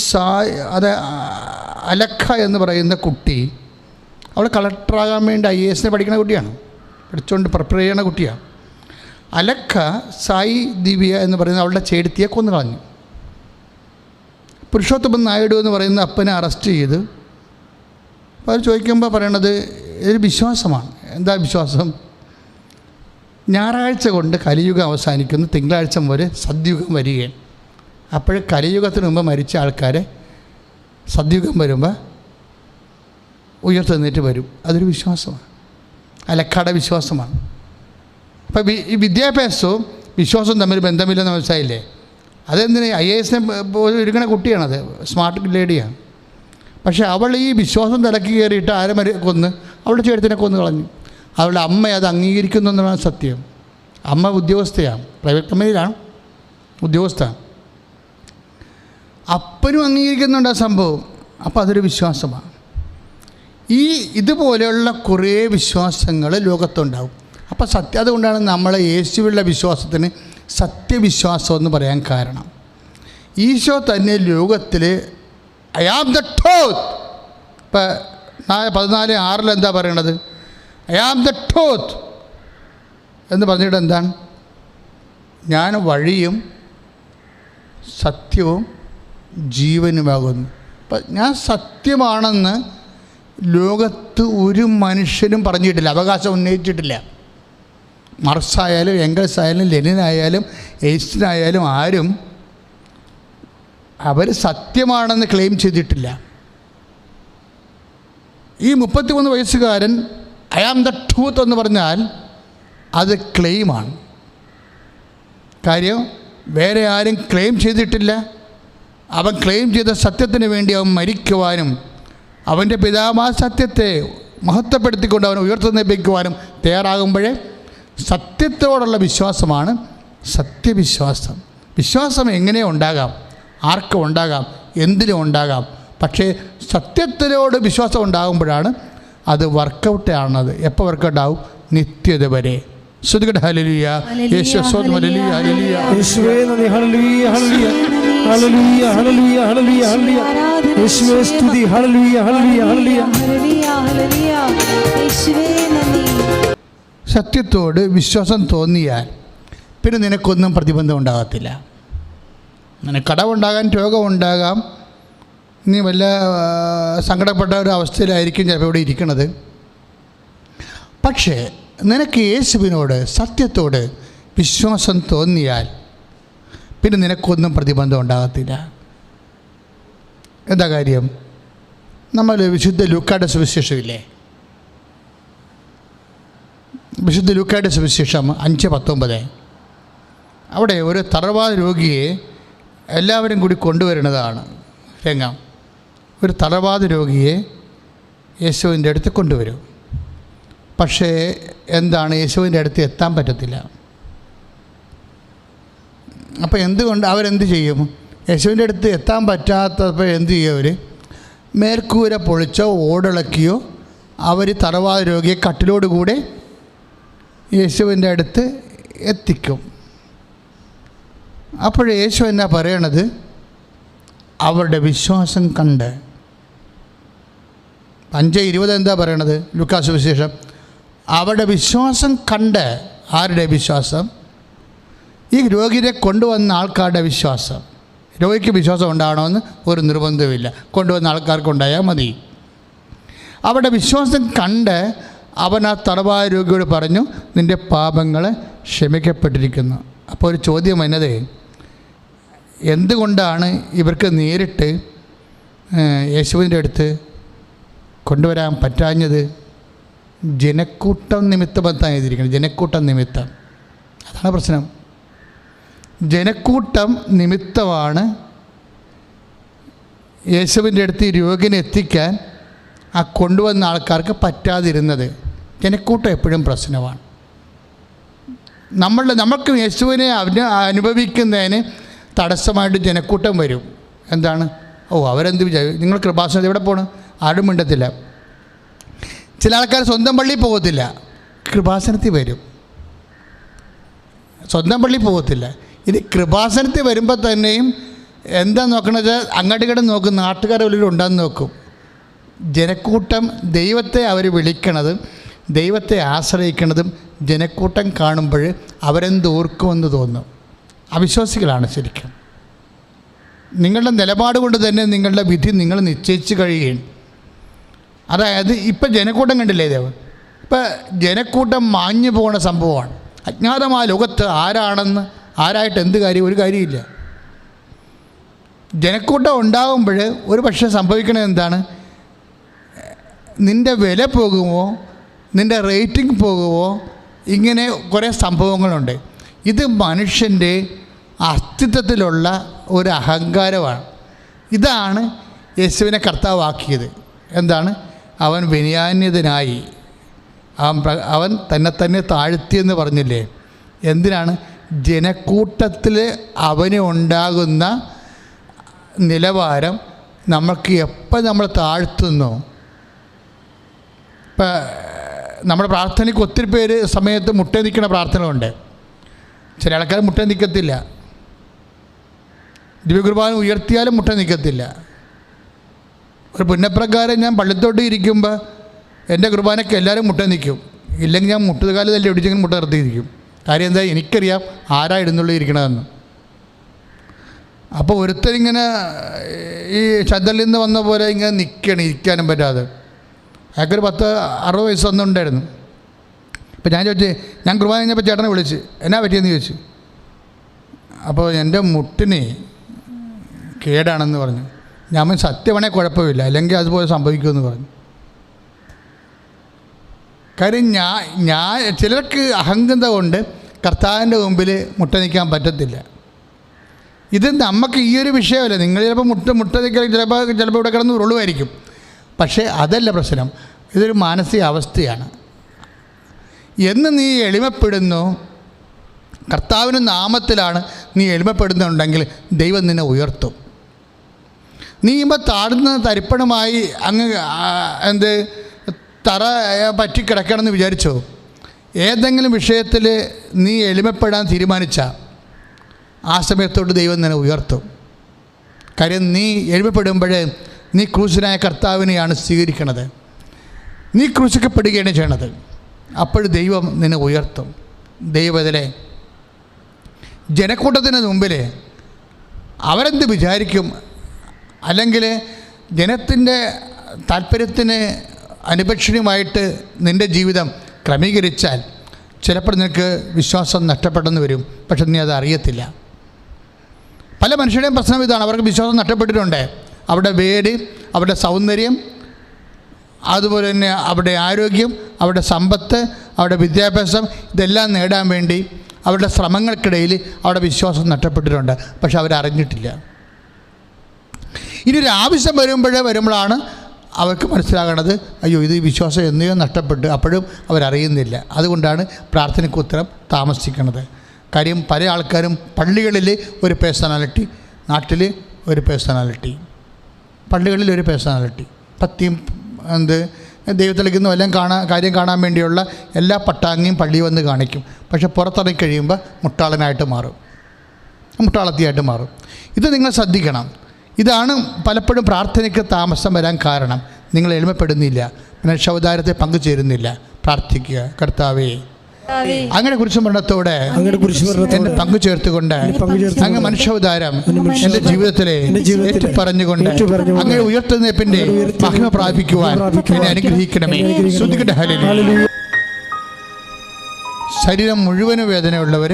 അലക്ക എന്ന് പറയുന്ന കുട്ടി, അവൾ കളക്ടറാകാൻ വേണ്ടി IAS പഠിക്കുന്ന കുട്ടിയാണ്, പഠിച്ചുകൊണ്ട് പ്രിപ്പയർ ചെയ്യുന്ന കുട്ടിയാണ്. അലക്ക സായി ദിവ്യ എന്ന് പറയുന്ന അവളുടെ ചേടത്തിയെ കൊന്നു കളഞ്ഞു. പുരുഷോത്തമൻ നായിഡു എന്ന് പറയുന്ന അപ്പനെ അറസ്റ്റ് ചെയ്ത്. അപ്പോൾ അത് ചോദിക്കുമ്പോൾ പറയണത് ഇതൊരു വിശ്വാസമാണ്. എന്താ വിശ്വാസം? ഞായറാഴ്ച കൊണ്ട് കലിയുഗം അവസാനിക്കുന്നു, തിങ്കളാഴ്ച മുതൽ സദ്യുഗം വരികയാണ്. അപ്പോൾ കലിയുഗത്തിന് മുമ്പ് മരിച്ച ആൾക്കാരെ സദ്യുഗം വരുമ്പോൾ ഉയർത്തെഴുന്നേറ്റ് വരും. അതൊരു വിശ്വാസമാണ്, അലക്കാടെ വിശ്വാസമാണ്. അപ്പം ഈ വിദ്യാഭ്യാസവും വിശ്വാസവും തമ്മിൽ ബന്ധമില്ലെന്ന് മനസ്സിലായില്ലേ? അതെന്തിന് IAS പോലും ഇരിക്കുന്ന കുട്ടിയാണത്, സ്മാർട്ട് ലേഡിയാണ്. പക്ഷേ അവൾ ഈ വിശ്വാസം തലക്കി കയറിയിട്ട് ആരെ കൊന്ന് അവളുടെ ചേട്ടത്തിനെ കൊന്നു കളഞ്ഞു. അവളുടെ അമ്മ അത് അംഗീകരിക്കുന്നു എന്നാണ് സത്യം. അമ്മ ഉദ്യോഗസ്ഥയാണ്, പ്രൈവറ്റ് കമ്പനിയിലാണ് ഉദ്യോഗസ്ഥ. അപ്പനും അംഗീകരിക്കുന്നുണ്ട് ആ സംഭവം. അപ്പോൾ അതൊരു വിശ്വാസമാണ്. ഇതുപോലെയുള്ള കുറേ വിശ്വാസങ്ങൾ ലോകത്തുണ്ടാവും. അപ്പോൾ അതുകൊണ്ടാണ് നമ്മൾ യേശുവിലുള്ള വിശ്വാസത്തിന് സത്യവിശ്വാസം എന്ന് പറയാൻ കാരണം. ഈശോ തന്നെ ലോകത്തിൽ ഐ ആം ദ ട്രൂത്ത്. ഇപ്പം 14:6 എന്താ പറയണത്? ഐ ആം ദ ട്രൂത്ത് എന്ന് പറഞ്ഞിട്ട് എന്താണ്? ഞാൻ വഴിയും സത്യവും ജീവനുമാകുന്നു. അപ്പം ഞാൻ സത്യമാണെന്ന് ലോകത്ത് ഒരു മനുഷ്യനും പറഞ്ഞിട്ടില്ല, അവകാശം ഉന്നയിച്ചിട്ടില്ല. മർക്സായാലും എംഗൽസായാലും ലെനിനായാലും എയ്ൻസ്റ്റീനായാലും ആരും അവർ സത്യമാണെന്ന് ക്ലെയിം ചെയ്തിട്ടില്ല. ഈ 33 വയസ്സുകാരൻ ഐ ആം ദ ട്രൂത്ത് എന്ന് പറഞ്ഞാൽ അത് ക്ലെയിമാണ്. കാര്യം വേറെ ആരും ക്ലെയിം ചെയ്തിട്ടില്ല. അവൻ ക്ലെയിം ചെയ്ത സത്യത്തിന് വേണ്ടി അവൻ മരിക്കുവാനും അവൻ്റെ പിതാവായ സത്യത്തെ മഹത്വപ്പെടുത്തിക്കൊണ്ട് അവനെ ഉയർത്തെഴുന്നേൽപ്പിക്കുവാനും തയ്യാറാകുമ്പോഴേ സത്യത്തോടുള്ള വിശ്വാസമാണ് സത്യവിശ്വാസം. വിശ്വാസം എങ്ങനെ ഉണ്ടാകാം? ആർക്കും ഉണ്ടാകാം, എന്തിനും ഉണ്ടാകാം. പക്ഷേ സത്യത്തിനോട് വിശ്വാസം ഉണ്ടാകുമ്പോഴാണ് അത് വർക്കൗട്ട് ആണത്. എപ്പോൾ വർക്കൗട്ട് ആവും? നിത്യത വരെ. ശ്രുതികട ഹല്ലേലൂയ, യേശുവേ സ്തോത്രം, ഹല്ലേലൂയ, ഹല്ലേലൂയ, യേശുവേ നന്ദി, hallelujah, hallelujah, hallelujah, hallelujah, hallelujah, hallelujah, യേശുവേ സ്തുതി, hallelujah, hallelujah, hallelujah, hallelujah, hallelujah, യേശുവേ നന്ദി. സത്യത്തോട് വിശ്വാസം തോന്നിയാൽ പിന്നെ നിനക്കൊന്നും പ്രതിബന്ധം ഉണ്ടാകത്തില്ല. നിനക്ക് കടമുണ്ടാകാം, രോഗമുണ്ടാകാം, നീ വല്ല സങ്കടപ്പെട്ട ഒരു അവസ്ഥയിലായിരിക്കും ചിലപ്പോൾ ഇവിടെ ഇരിക്കുന്നത്. പക്ഷേ നിനക്ക് യേശുവിനോട് സത്യത്തോട് വിശ്വാസം തോന്നിയാൽ പിന്നെ നിനക്കൊന്നും പ്രതിബന്ധം ഉണ്ടാകത്തില്ല. എന്താ കാര്യം? നമ്മൾ വിശുദ്ധ ലൂക്കായുടെ സുവിശേഷമില്ലേ, വിശുദ്ധ ലൂക്കായുടെ സുവിശേഷം 5:19, അവിടെ ഒരു തളർവാദ രോഗിയെ എല്ലാവരും കൂടി കൊണ്ടുവരുന്നതാണ് രംഗം. ഒരു തളർവാദ രോഗിയെ യേശുവിൻ്റെ അടുത്ത് കൊണ്ടുവരും. പക്ഷേ എന്താണ്, യേശുവിൻ്റെ അടുത്ത് എത്താൻ പറ്റത്തില്ല. അപ്പോൾ എന്തുകൊണ്ട് അവരെന്ത് ചെയ്യും? യേശുവിൻ്റെ അടുത്ത് എത്താൻ പറ്റാത്തപ്പോൾ എന്ത് ചെയ്യും? അവർ മേൽക്കൂര പൊളിച്ചോ ഓടിളക്കിയോ അവർ തളർവാദ രോഗിയെ കട്ടിലോടുകൂടെ യേശുവിൻ്റെ അടുത്ത് എത്തിക്കും. അപ്പോൾ യേശു എന്നാ പറയണത്? അവരുടെ വിശ്വാസം കണ്ട്. 5:20 എന്താ പറയണത്? ലൂക്കാ സുവിശേഷം. അവരുടെ വിശ്വാസം കണ്ട്. ആരുടെ വിശ്വാസം? ഈ രോഗിയെ കൊണ്ടുവന്ന ആൾക്കാരുടെ വിശ്വാസം. രോഗിക്ക് വിശ്വാസം ഉണ്ടാകണമെന്ന് ഒരു നിർബന്ധമില്ല, കൊണ്ടുവന്ന ആൾക്കാർക്ക് ഉണ്ടായാൽ മതി. അവരുടെ വിശ്വാസം കണ്ട് അവൻ ആ തടവായ രോഗിയോട് പറഞ്ഞു, നിൻ്റെ പാപങ്ങൾ ക്ഷമിക്കപ്പെട്ടിരിക്കുന്നു. അപ്പോൾ ഒരു ചോദ്യം വന്നത്, എന്തുകൊണ്ടാണ് ഇവർക്ക് നേരിട്ട് യേശുവിൻ്റെ അടുത്ത് കൊണ്ടുവരാൻ പറ്റാഞ്ഞത്? ജനക്കൂട്ടം നിമിത്തമെന്നാണ് എഴുതിയിരിക്കുന്നത്. ജനക്കൂട്ടം നിമിത്തം. അതാണ് പ്രശ്നം. ജനക്കൂട്ടം നിമിത്തമാണ് യേശുവിൻ്റെ അടുത്ത് ഈ രോഗിനെ എത്തിക്കാൻ ആ കൊണ്ടുവന്ന ആൾക്കാർക്ക് പറ്റാതിരുന്നത്. ജനക്കൂട്ടം എപ്പോഴും പ്രശ്നമാണ്. നമുക്ക് യേശുവിനെ അനുഭവിക്കുന്നതിന് തടസ്സമായിട്ട് ജനക്കൂട്ടം വരും. എന്താണ്? അവരെന്ത് വിചാരിക്കും? നിങ്ങൾ കൃപാസനത്തിൽ എവിടെ പോകണം? ആരും മിണ്ടത്തില്ല. ചില ആൾക്കാർ സ്വന്തം പള്ളിയിൽ പോകത്തില്ല, കൃപാസനത്തിൽ വരും. സ്വന്തം പള്ളിയിൽ പോകത്തില്ല. ഇനി കൃപാസനത്തിൽ വരുമ്പോൾ തന്നെയും എന്താ നോക്കണത്? അങ്ങോട്ട് ഇങ്ങോട്ട് നോക്കും, നാട്ടുകാരെ ഉള്ളിൽ ഉണ്ടാന്ന് നോക്കും. ജനക്കൂട്ടം ദൈവത്തെ അവർ വിളിക്കണതും ദൈവത്തെ ആശ്രയിക്കുന്നതും ജനക്കൂട്ടം കാണുമ്പോൾ അവരെന്തോർക്കുമെന്ന് തോന്നും. അവിശ്വാസികളാണ് ശരിക്കും. നിങ്ങളുടെ നിലപാട് കൊണ്ട് തന്നെ നിങ്ങളുടെ വിധി നിങ്ങൾ നിശ്ചയിച്ച് കഴിയുകയും. അതായത് ഇപ്പം ജനക്കൂട്ടം കണ്ടില്ലേ ദേവൻ? ഇപ്പം ജനക്കൂട്ടം മാഞ്ഞു പോകുന്ന സംഭവമാണ്. അജ്ഞാതമായ ലോകത്ത് ആരായിട്ട് എന്ത് കാര്യം? ഒരു കാര്യമില്ല. ജനക്കൂട്ടം ഉണ്ടാകുമ്പോൾ ഒരു പക്ഷേ സംഭവിക്കണത് എന്താണ്? നിൻ്റെ വില പോകുമോ, നിൻ്റെ റേറ്റിംഗ് പോകുമോ, ഇങ്ങനെ കുറേ സംഭവങ്ങളുണ്ട്. ഇത് മനുഷ്യൻ്റെ അസ്തിത്വത്തിലുള്ള ഒരു അഹങ്കാരമാണ്. ഇതാണ് യേശുവിനെ കർത്താവാക്കിയത്. എന്താണ്? അവൻ വിനയാന്യതനായി, അവൻ തന്നെ താഴ്ത്തിയെന്ന് പറഞ്ഞില്ലേ? എന്തിനാണ്? ജനക്കൂട്ടത്തിൽ അവന് ഉണ്ടാകുന്ന നിലവാരം നമുക്ക് എപ്പോൾ നമ്മൾ താഴ്ത്തുന്നു. ഇപ്പം നമ്മുടെ പ്രാർത്ഥനയ്ക്ക് ഒത്തിരി പേര് സമയത്ത് മുട്ടേ നിൽക്കുന്ന പ്രാർത്ഥനകളുണ്ട്. ചില ആൾക്കാർ മുട്ടേ നിൽക്കത്തില്ല. ദിവ്യകുർബാന ഉയർത്തിയാലും മുട്ട നിൽക്കത്തില്ല. ഒരു പുന്നപ്രകാരം ഞാൻ പള്ളിത്തോട്ട് ഇരിക്കുമ്പോൾ എൻ്റെ കുർബാനയ്ക്ക് എല്ലാവരും മുട്ട നിൽക്കും. ഇല്ലെങ്കിൽ ഞാൻ മുട്ടുകാലം തന്നെ ഒടിച്ചെങ്കിലും മുട്ട നിർത്തിയിരിക്കും. കാര്യം എന്താ? എനിക്കറിയാം ആരാ ഇടുന്നുള്ളൂ ഇരിക്കണമെന്ന്. അപ്പോൾ ഒരുത്തരിങ്ങനെ ഈ ചന്തലിൽ നിന്ന് വന്ന പോലെ ഇങ്ങനെ നിൽക്കണം, ഇരിക്കാനും പറ്റാതെ. അയാൾക്കൊരു 60 വയസ്സൊന്നും ഉണ്ടായിരുന്നു. അപ്പോൾ ഞാൻ ചോദിച്ചു, ഞാൻ കുർബാന കഴിഞ്ഞപ്പോൾ ചേട്ടനെ വിളിച്ച്, എന്നാ പറ്റിയെന്ന് ചോദിച്ചു. അപ്പോൾ എൻ്റെ മുട്ടിന് കേടാണെന്ന് പറഞ്ഞു. ഞാൻ സത്യമാണേ കുഴപ്പമില്ല, അല്ലെങ്കിൽ അതുപോലെ സംഭവിക്കുമെന്ന് പറഞ്ഞു. കാര്യം ഞാൻ ചിലർക്ക് അഹങ്കാരം കൊണ്ട് കർത്താവിൻ്റെ മുമ്പിൽ മുട്ട നിൽക്കാൻ പറ്റത്തില്ല. ഇത് നമുക്ക് ഈ ഒരു വിഷയമല്ല. നിങ്ങൾ ചിലപ്പോൾ മുട്ട നിൽക്കാൻ ചിലപ്പോൾ ഇവിടെ കിടന്ന് ഉരുളുമായിരിക്കും. പക്ഷേ അതല്ല പ്രശ്നം. ഇതൊരു മാനസിക അവസ്ഥയാണ്. എന്ന് നീ എളിമപ്പെടുന്നു, കർത്താവിൻ്റെ നാമത്തിലാണ് നീ എളിമപ്പെടുന്നുണ്ടെങ്കിൽ ദൈവം നിന്നെ ഉയർത്തും. നീ ഇപ്പോൾ താഴ്ന്ന തരിപ്പണമായി അങ്ങ് തറ പറ്റിക്കിടക്കണമെന്ന് വിചാരിച്ചോ? ഏതെങ്കിലും വിഷയത്തിൽ നീ എളിമപ്പെടാൻ തീരുമാനിച്ചാൽ ആ സമയത്തോട്ട് ദൈവം നിന്നെ ഉയർത്തും. കാര്യം നീ എളിമപ്പെടുമ്പോഴേ നീ ക്രൂശനായ കർത്താവിനെയാണ് സ്വീകരിക്കണത്. നീ ക്രൂശിക്കപ്പെടുകയാണ് ചെയ്യണത്. അപ്പോൾ ദൈവം നിന്നെ ഉയർത്തും. ദൈവത്തിലെ ജനക്കൂട്ടത്തിന് മുമ്പിൽ അവരെന്ത് വിചാരിക്കും, അല്ലെങ്കിൽ ജനത്തിൻ്റെ താല്പര്യത്തിന് അനുപക്ഷീയമായിട്ട് നിൻ്റെ ജീവിതം ക്രമീകരിച്ചാൽ ചിലപ്പോൾ നിനക്ക് വിശ്വാസം നഷ്ടപ്പെടുന്നു വരും. പക്ഷെ നീ അത് അറിയത്തില്ല. പല മനുഷ്യരുടെയും പ്രശ്നം ഇതാണ്. അവർക്ക് വിശ്വാസം നഷ്ടപ്പെട്ടിട്ടുണ്ട്. അവരുടെ വീട്, അവരുടെ സൗന്ദര്യം, അതുപോലെ തന്നെ അവരുടെ ആരോഗ്യം, അവരുടെ സമ്പത്ത്, അവരുടെ വിദ്യാഭ്യാസം, ഇതെല്ലാം നേടാൻ വേണ്ടി അവരുടെ ശ്രമങ്ങൾക്കിടയിൽ അവരുടെ വിശ്വാസം നഷ്ടപ്പെട്ടിട്ടുണ്ട്. പക്ഷെ അവരറിഞ്ഞിട്ടില്ല. ഇനി ഒരു ആവശ്യം വരുമ്പോഴാണ് അവർക്ക് മനസ്സിലാകണത്, അയ്യോ ഇത് വിശ്വാസം എന്നോ നഷ്ടപ്പെട്ടു. അപ്പോഴും അവരറിയുന്നില്ല. അതുകൊണ്ടാണ് പ്രാർത്ഥനയ്ക്ക് ഉത്തരം താമസിക്കുന്നത്. കാര്യം പല ആൾക്കാരും പള്ളികളിൽ ഒരു പേഴ്സണാലിറ്റി, നാട്ടിൽ ഒരു പേഴ്സണാലിറ്റി, പള്ളികളിൽ ഒരു പേഴ്സണാലിറ്റി, പത്തിയും ദൈവത്തിലേക്കൊന്നും എല്ലാം കാര്യം കാണാൻ വേണ്ടിയുള്ള എല്ലാ പട്ടാങ്ങിയും പള്ളി വന്ന് കാണിക്കും. പക്ഷെ പുറത്തിറങ്ങി കഴിയുമ്പോൾ മുട്ടാളനായിട്ട് മാറും, മുട്ടാളത്തിയായിട്ട് മാറും. ഇത് നിങ്ങൾ ശ്രദ്ധിക്കണം. ഇതാണ് പലപ്പോഴും പ്രാർത്ഥനയ്ക്ക് താമസം വരാൻ കാരണം. നിങ്ങൾ എളിമപ്പെടുന്നില്ല, മനുഷ്യാവതാരത്തെ പങ്കുചേരുന്നില്ല. പ്രാർത്ഥിക്കുക, കർത്താവേ അങ്ങനെ കുരിശുമരണത്തോടെ എന്നെ പങ്കുചേർത്തുകൊണ്ട് അങ്ങ് മനുഷ്യാവതാരം എൻ്റെ ജീവിതത്തിലെ പറഞ്ഞുകൊണ്ട് അങ്ങനെ ഉയർത്തുന്നതിന്റെ മഹിമ പ്രാപിക്കുവാൻ എന്നെ അനുഗ്രഹിക്കണമേ. ശ്രദ്ധിക്കട്ടെ. ഹല്ലേലൂയ. ശരീരം മുഴുവനും വേദനയുള്ളവർ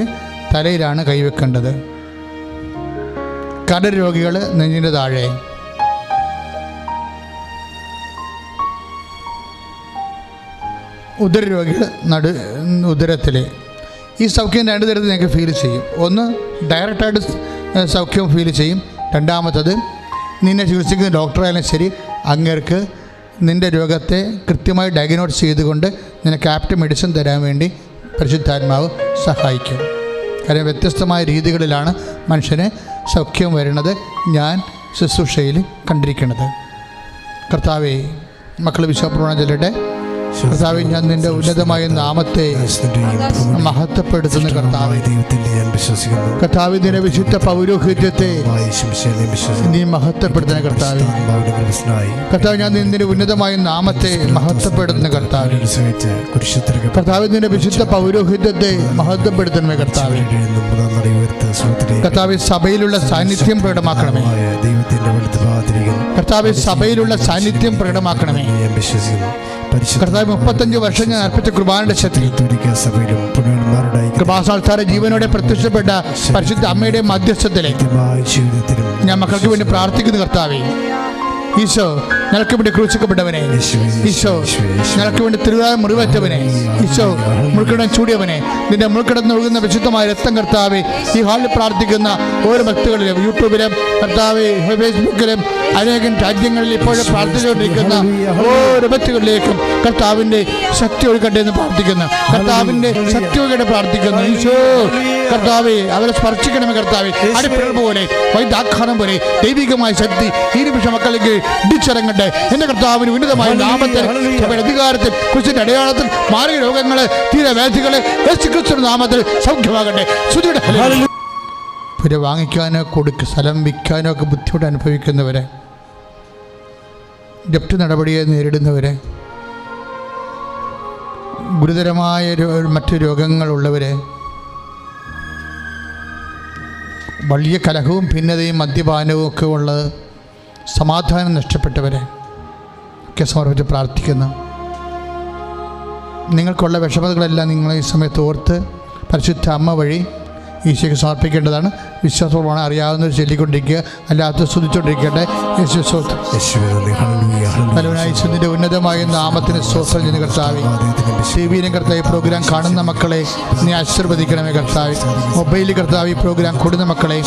തലയിലാണ് കൈവെക്കേണ്ടത്. കടരോഗികൾ നെഞ്ചിൻ്റെ താഴെ, ഉദരരോഗികൾ ഉദരത്തിൽ. ഈ സൗഖ്യം രണ്ട് തരത്തിൽ നിങ്ങൾക്ക് ഫീൽ ചെയ്യും. ഒന്ന് ഡയറക്റ്റായിട്ട് സൗഖ്യം ഫീൽ ചെയ്യും. രണ്ടാമത്തത് നിന്നെ ചികിത്സിക്കുന്ന ഡോക്ടറായാലും ശരി, അങ്ങേർക്ക് നിൻ്റെ രോഗത്തെ കൃത്യമായി ഡയഗ്നോസ് ചെയ്തുകൊണ്ട് നിനക്ക് ആപ്റ്റ് മെഡിസിൻ തരാൻ വേണ്ടി പരിശുദ്ധാത്മാവ് സഹായിക്കും. കാരണം വ്യത്യസ്തമായ രീതികളിലാണ് മനുഷ്യന് സൗഖ്യം വരുന്നത് ഞാൻ ശുശ്രൂഷയിൽ കണ്ടിരിക്കുന്നത്. കർത്താവേ, മക്കൾ വിശ്വാസപ്രമാണം ചൊല്ലട്ടെ. കർത്താവേ, ഞാൻ നിന്റെ ഉന്നതമായ നാമത്തെ മഹത്വപ്പെടുത്തുന്ന കർത്താവേ, കർത്താവേ നിന്റെ വിശുദ്ധ പൗരോഹിത്യത്തെ നീ മഹത്വപ്പെടുത്തുന്ന കർത്താവേ, കർത്താവ് ഞാൻ നിന്റെ ഉന്നതമായ നാമത്തെ മഹത്വപ്പെടുത്തുന്ന കർത്താവേ, കർത്താവ് നിന്റെ വിശുദ്ധ പൗരോഹിത്യത്തെ മഹത്വപ്പെടുത്തണമേ കർത്താവേ. കർത്താവേ, സഭയിലുള്ള സാന്നിധ്യം പ്രകടമാക്കണമേ കർത്താവേ, സഭയിലുള്ള സാന്നിധ്യം പ്രകടമാക്കണമേ കർത്താവ്. 35 വർഷം ഞാൻ അർപ്പിച്ച കുർബാനയുടെ ശക്തി കൃപാസാൽത്താര ജീവനോടെ പ്രത്യക്ഷപ്പെട്ട പരിശുദ്ധ അമ്മയുടെ മധ്യസ്ഥത്തിലെ ഞാൻ മക്കൾക്ക് വേണ്ടി പ്രാർത്ഥിക്കുന്നു കർത്താവേ. ഈശോ ഞങ്ങൾക്ക് വേണ്ടി ക്രൂശിക്കപ്പെട്ടവനെ, ഈശോ ഞങ്ങൾക്ക് വേണ്ടി തിരുവായ മുറിവേറ്റവനെ, ഈശോ മുൾക്കിടം ചൂടിയവനെ, നിന്റെ മുൾക്കിടന്ന് ഒഴുകുന്ന വിശുദ്ധമായ രക്തം കർത്താവേ, ഈ ഹാളിൽ പ്രാർത്ഥിക്കുന്ന ഓരോ ഭക്തകളിലും യൂട്യൂബിലും കർത്താവേ ഫേസ്ബുക്കിലും അനേകം രാജ്യങ്ങളിൽ ഇപ്പോഴും പ്രാർത്ഥിച്ചുകൊണ്ടിരിക്കുന്ന ഓരോ വ്യക്തികളിലേക്കും കർത്താവിൻ്റെ ശക്തി ഒഴുകട്ടെ എന്ന് പ്രാർത്ഥിക്കുന്നു. കർത്താവിൻ്റെ ശക്തി ഒഴുകട്ടെ പ്രാർത്ഥിക്കുന്നു. ഈശോ കർത്താവേ, അവരെ സ്പർശിക്കണമേ കർത്താവേ. അടിപ്പിഴ പോലെ വൈദ്യാഘാതം പോലെ ദൈവികമായ ശക്തി ഈ നിമിഷം മക്കളിലേക്ക് ഇടിച്ചിറങ്ങട്ടെ. എന്റെ കർത്താവിന് ഉന്നതമായ നാമത്തിൽ, അധികാരത്തിൽ, ക്രിസ്തുവിന്റെ അടയാളത്തിൽ മാരക രോഗങ്ങള്, തീരവേദികള് യേശുക്രിസ്തുവിന്റെ നാമത്തിൽ സൗഖ്യമാകട്ടെ. പുര വാങ്ങിക്കാനോ സ്ഥലം വിൽക്കാനോ ഒക്കെ ബുദ്ധിമുട്ട് അനുഭവിക്കുന്നവരെ, ജപ്തി നടപടിയെ നേരിടുന്നവരെ, ഗുരുതരമായ മറ്റു രോഗങ്ങളുള്ളവരെ, വലിയ കലഹവും ഭിന്നതയും മദ്യപാനവും ഒക്കെ ഉള്ളത്, സമാധാനം നഷ്ടപ്പെട്ടവരെ ഒക്കെ സമർപ്പിച്ച് പ്രാർത്ഥിക്കുന്നു. നിങ്ങൾക്കുള്ള വിഷമതകളെല്ലാം നിങ്ങൾ ഈ സമയത്ത് ഓർത്ത് പരിശുദ്ധ അമ്മ വഴി ഈശോയ്ക്ക് സമർപ്പിക്കേണ്ടതാണ്. വിശ്വാസമാണ് അറിയാവുന്നവർ ചൊല്ലിക്കൊണ്ടിരിക്കുക, അല്ലാത്ത സ്തുതിച്ചുകൊണ്ടിരിക്കട്ടെ. യേശുവിന്റെ ഉന്നതമായ നാമത്തിന് സ്തോത്രം ചെയ്യുന്ന കർത്താവേ. ടിവിയിലും കർത്താവ് പ്രോഗ്രാം കാണുന്ന മക്കളെ നീ ആശീർവദിക്കണമേ കർത്താവേ. മൊബൈലിൽ കർത്താവ് ഈ പ്രോഗ്രാം കൊടുക്കുന്ന മക്കളെ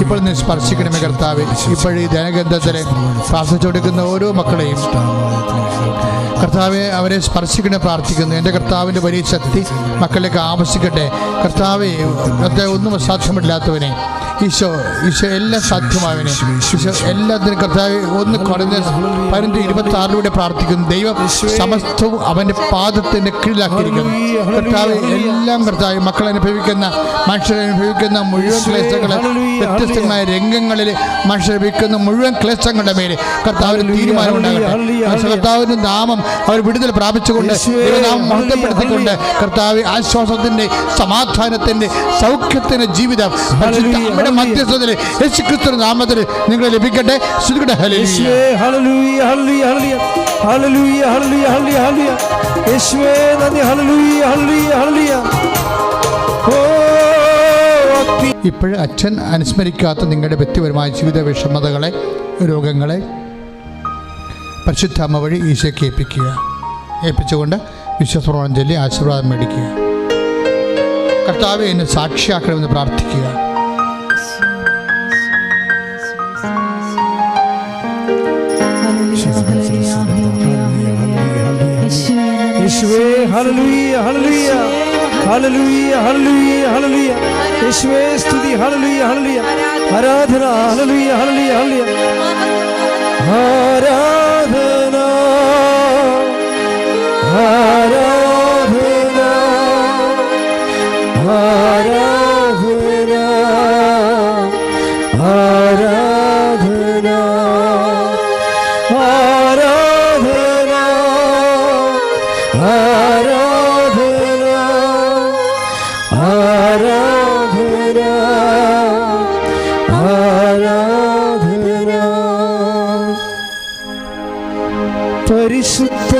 ഇപ്പോൾ നീ സ്പർശിക്കണമേ കർത്താവേ. ഇപ്പോഴീ ധനഗ്രന്ഥത്തിലെ പ്രാർത്ഥിച്ചുകൊടുക്കുന്ന ഓരോ മക്കളെയും കർത്താവെ അവരെ സ്പർശിക്കണേ പ്രാർത്ഥിക്കുന്നു. എൻ്റെ കർത്താവിൻ്റെ വലിയ ശക്തി മക്കളിലേക്ക് ആവശ്യിക്കട്ടെ കർത്താവെ. ഒന്നും അസാധ്യമില്ലാത്തവനെ ഈശോ എല്ലാം സാധ്യമായവനെ ഈശോ എല്ലാത്തിനും കർത്താവ് ഒന്ന് കുറഞ്ഞ 26 പ്രാർത്ഥിക്കുന്നു. ദൈവം സമസ്തവും അവൻ്റെ പാദത്തിൻ്റെ കീഴിലാക്കിയിരിക്കുന്നു കർത്താവ്. എല്ലാം കർത്താവ് മക്കൾ അനുഭവിക്കുന്ന മനുഷ്യരനുഭവിക്കുന്ന മുഴുവൻ ക്ലേശങ്ങൾ, വ്യത്യസ്തമായ രംഗങ്ങളിൽ മനുഷ്യരനുഭവിക്കുന്ന മുഴുവൻ ക്ലേശങ്ങളുടെ മേലെ കർത്താവിന് തീരുമാനമുണ്ടാകട്ടെ. കർത്താവിൻ്റെ നാമം അവർ വിടുതൽ പ്രാപിച്ചുകൊണ്ട് നാമം മഹത്വപ്പെടുത്തിക്കൊണ്ട് കർത്താവ് ആശ്വാസത്തിൻ്റെ, സമാധാനത്തിൻ്റെ, സൗഖ്യത്തിൻ്റെ ജീവിതം നമ്മുടെ മധ്യസ്ഥതയിൽ യേശുക്രിസ്തുവിന്റെ നാമത്തിൽ നിങ്ങൾ ലഭിക്കട്ടെ. ഇപ്പോഴും അച്ഛൻ അനുസ്മരിക്കാത്ത നിങ്ങളുടെ വ്യക്തിപരമായ ജീവിത വിഷമതകളെ, രോഗങ്ങളെ പരിശുദ്ധ അമ്മ വഴി ഈശോയ്ക്ക് ഏൽപ്പിച്ചുകൊണ്ട് വിശ്വാസപ്രമാണം ചൊല്ലി ആശീർവാദം മേടിക്കുക. കർത്താവെ എന്നെ സാക്ഷിയാക്കണമെന്ന് പ്രാർത്ഥിക്കുക. യേശുവേ hallelujah hallelujah hallelujah hallelujah hallelujah യേശുവേ സ്തുതി ഹല്ലേലൂയ ഹല്ലേലൂയ ആരാധന ഹല്ലേലൂയ ഹല്ലേലൂയ ഹല്ലേലൂയ ആരാധന ആരാധന ആരാധന ആരാധന ആരാധന ആരാധന ആരാധന ആരാധന പരിശുദ്ധ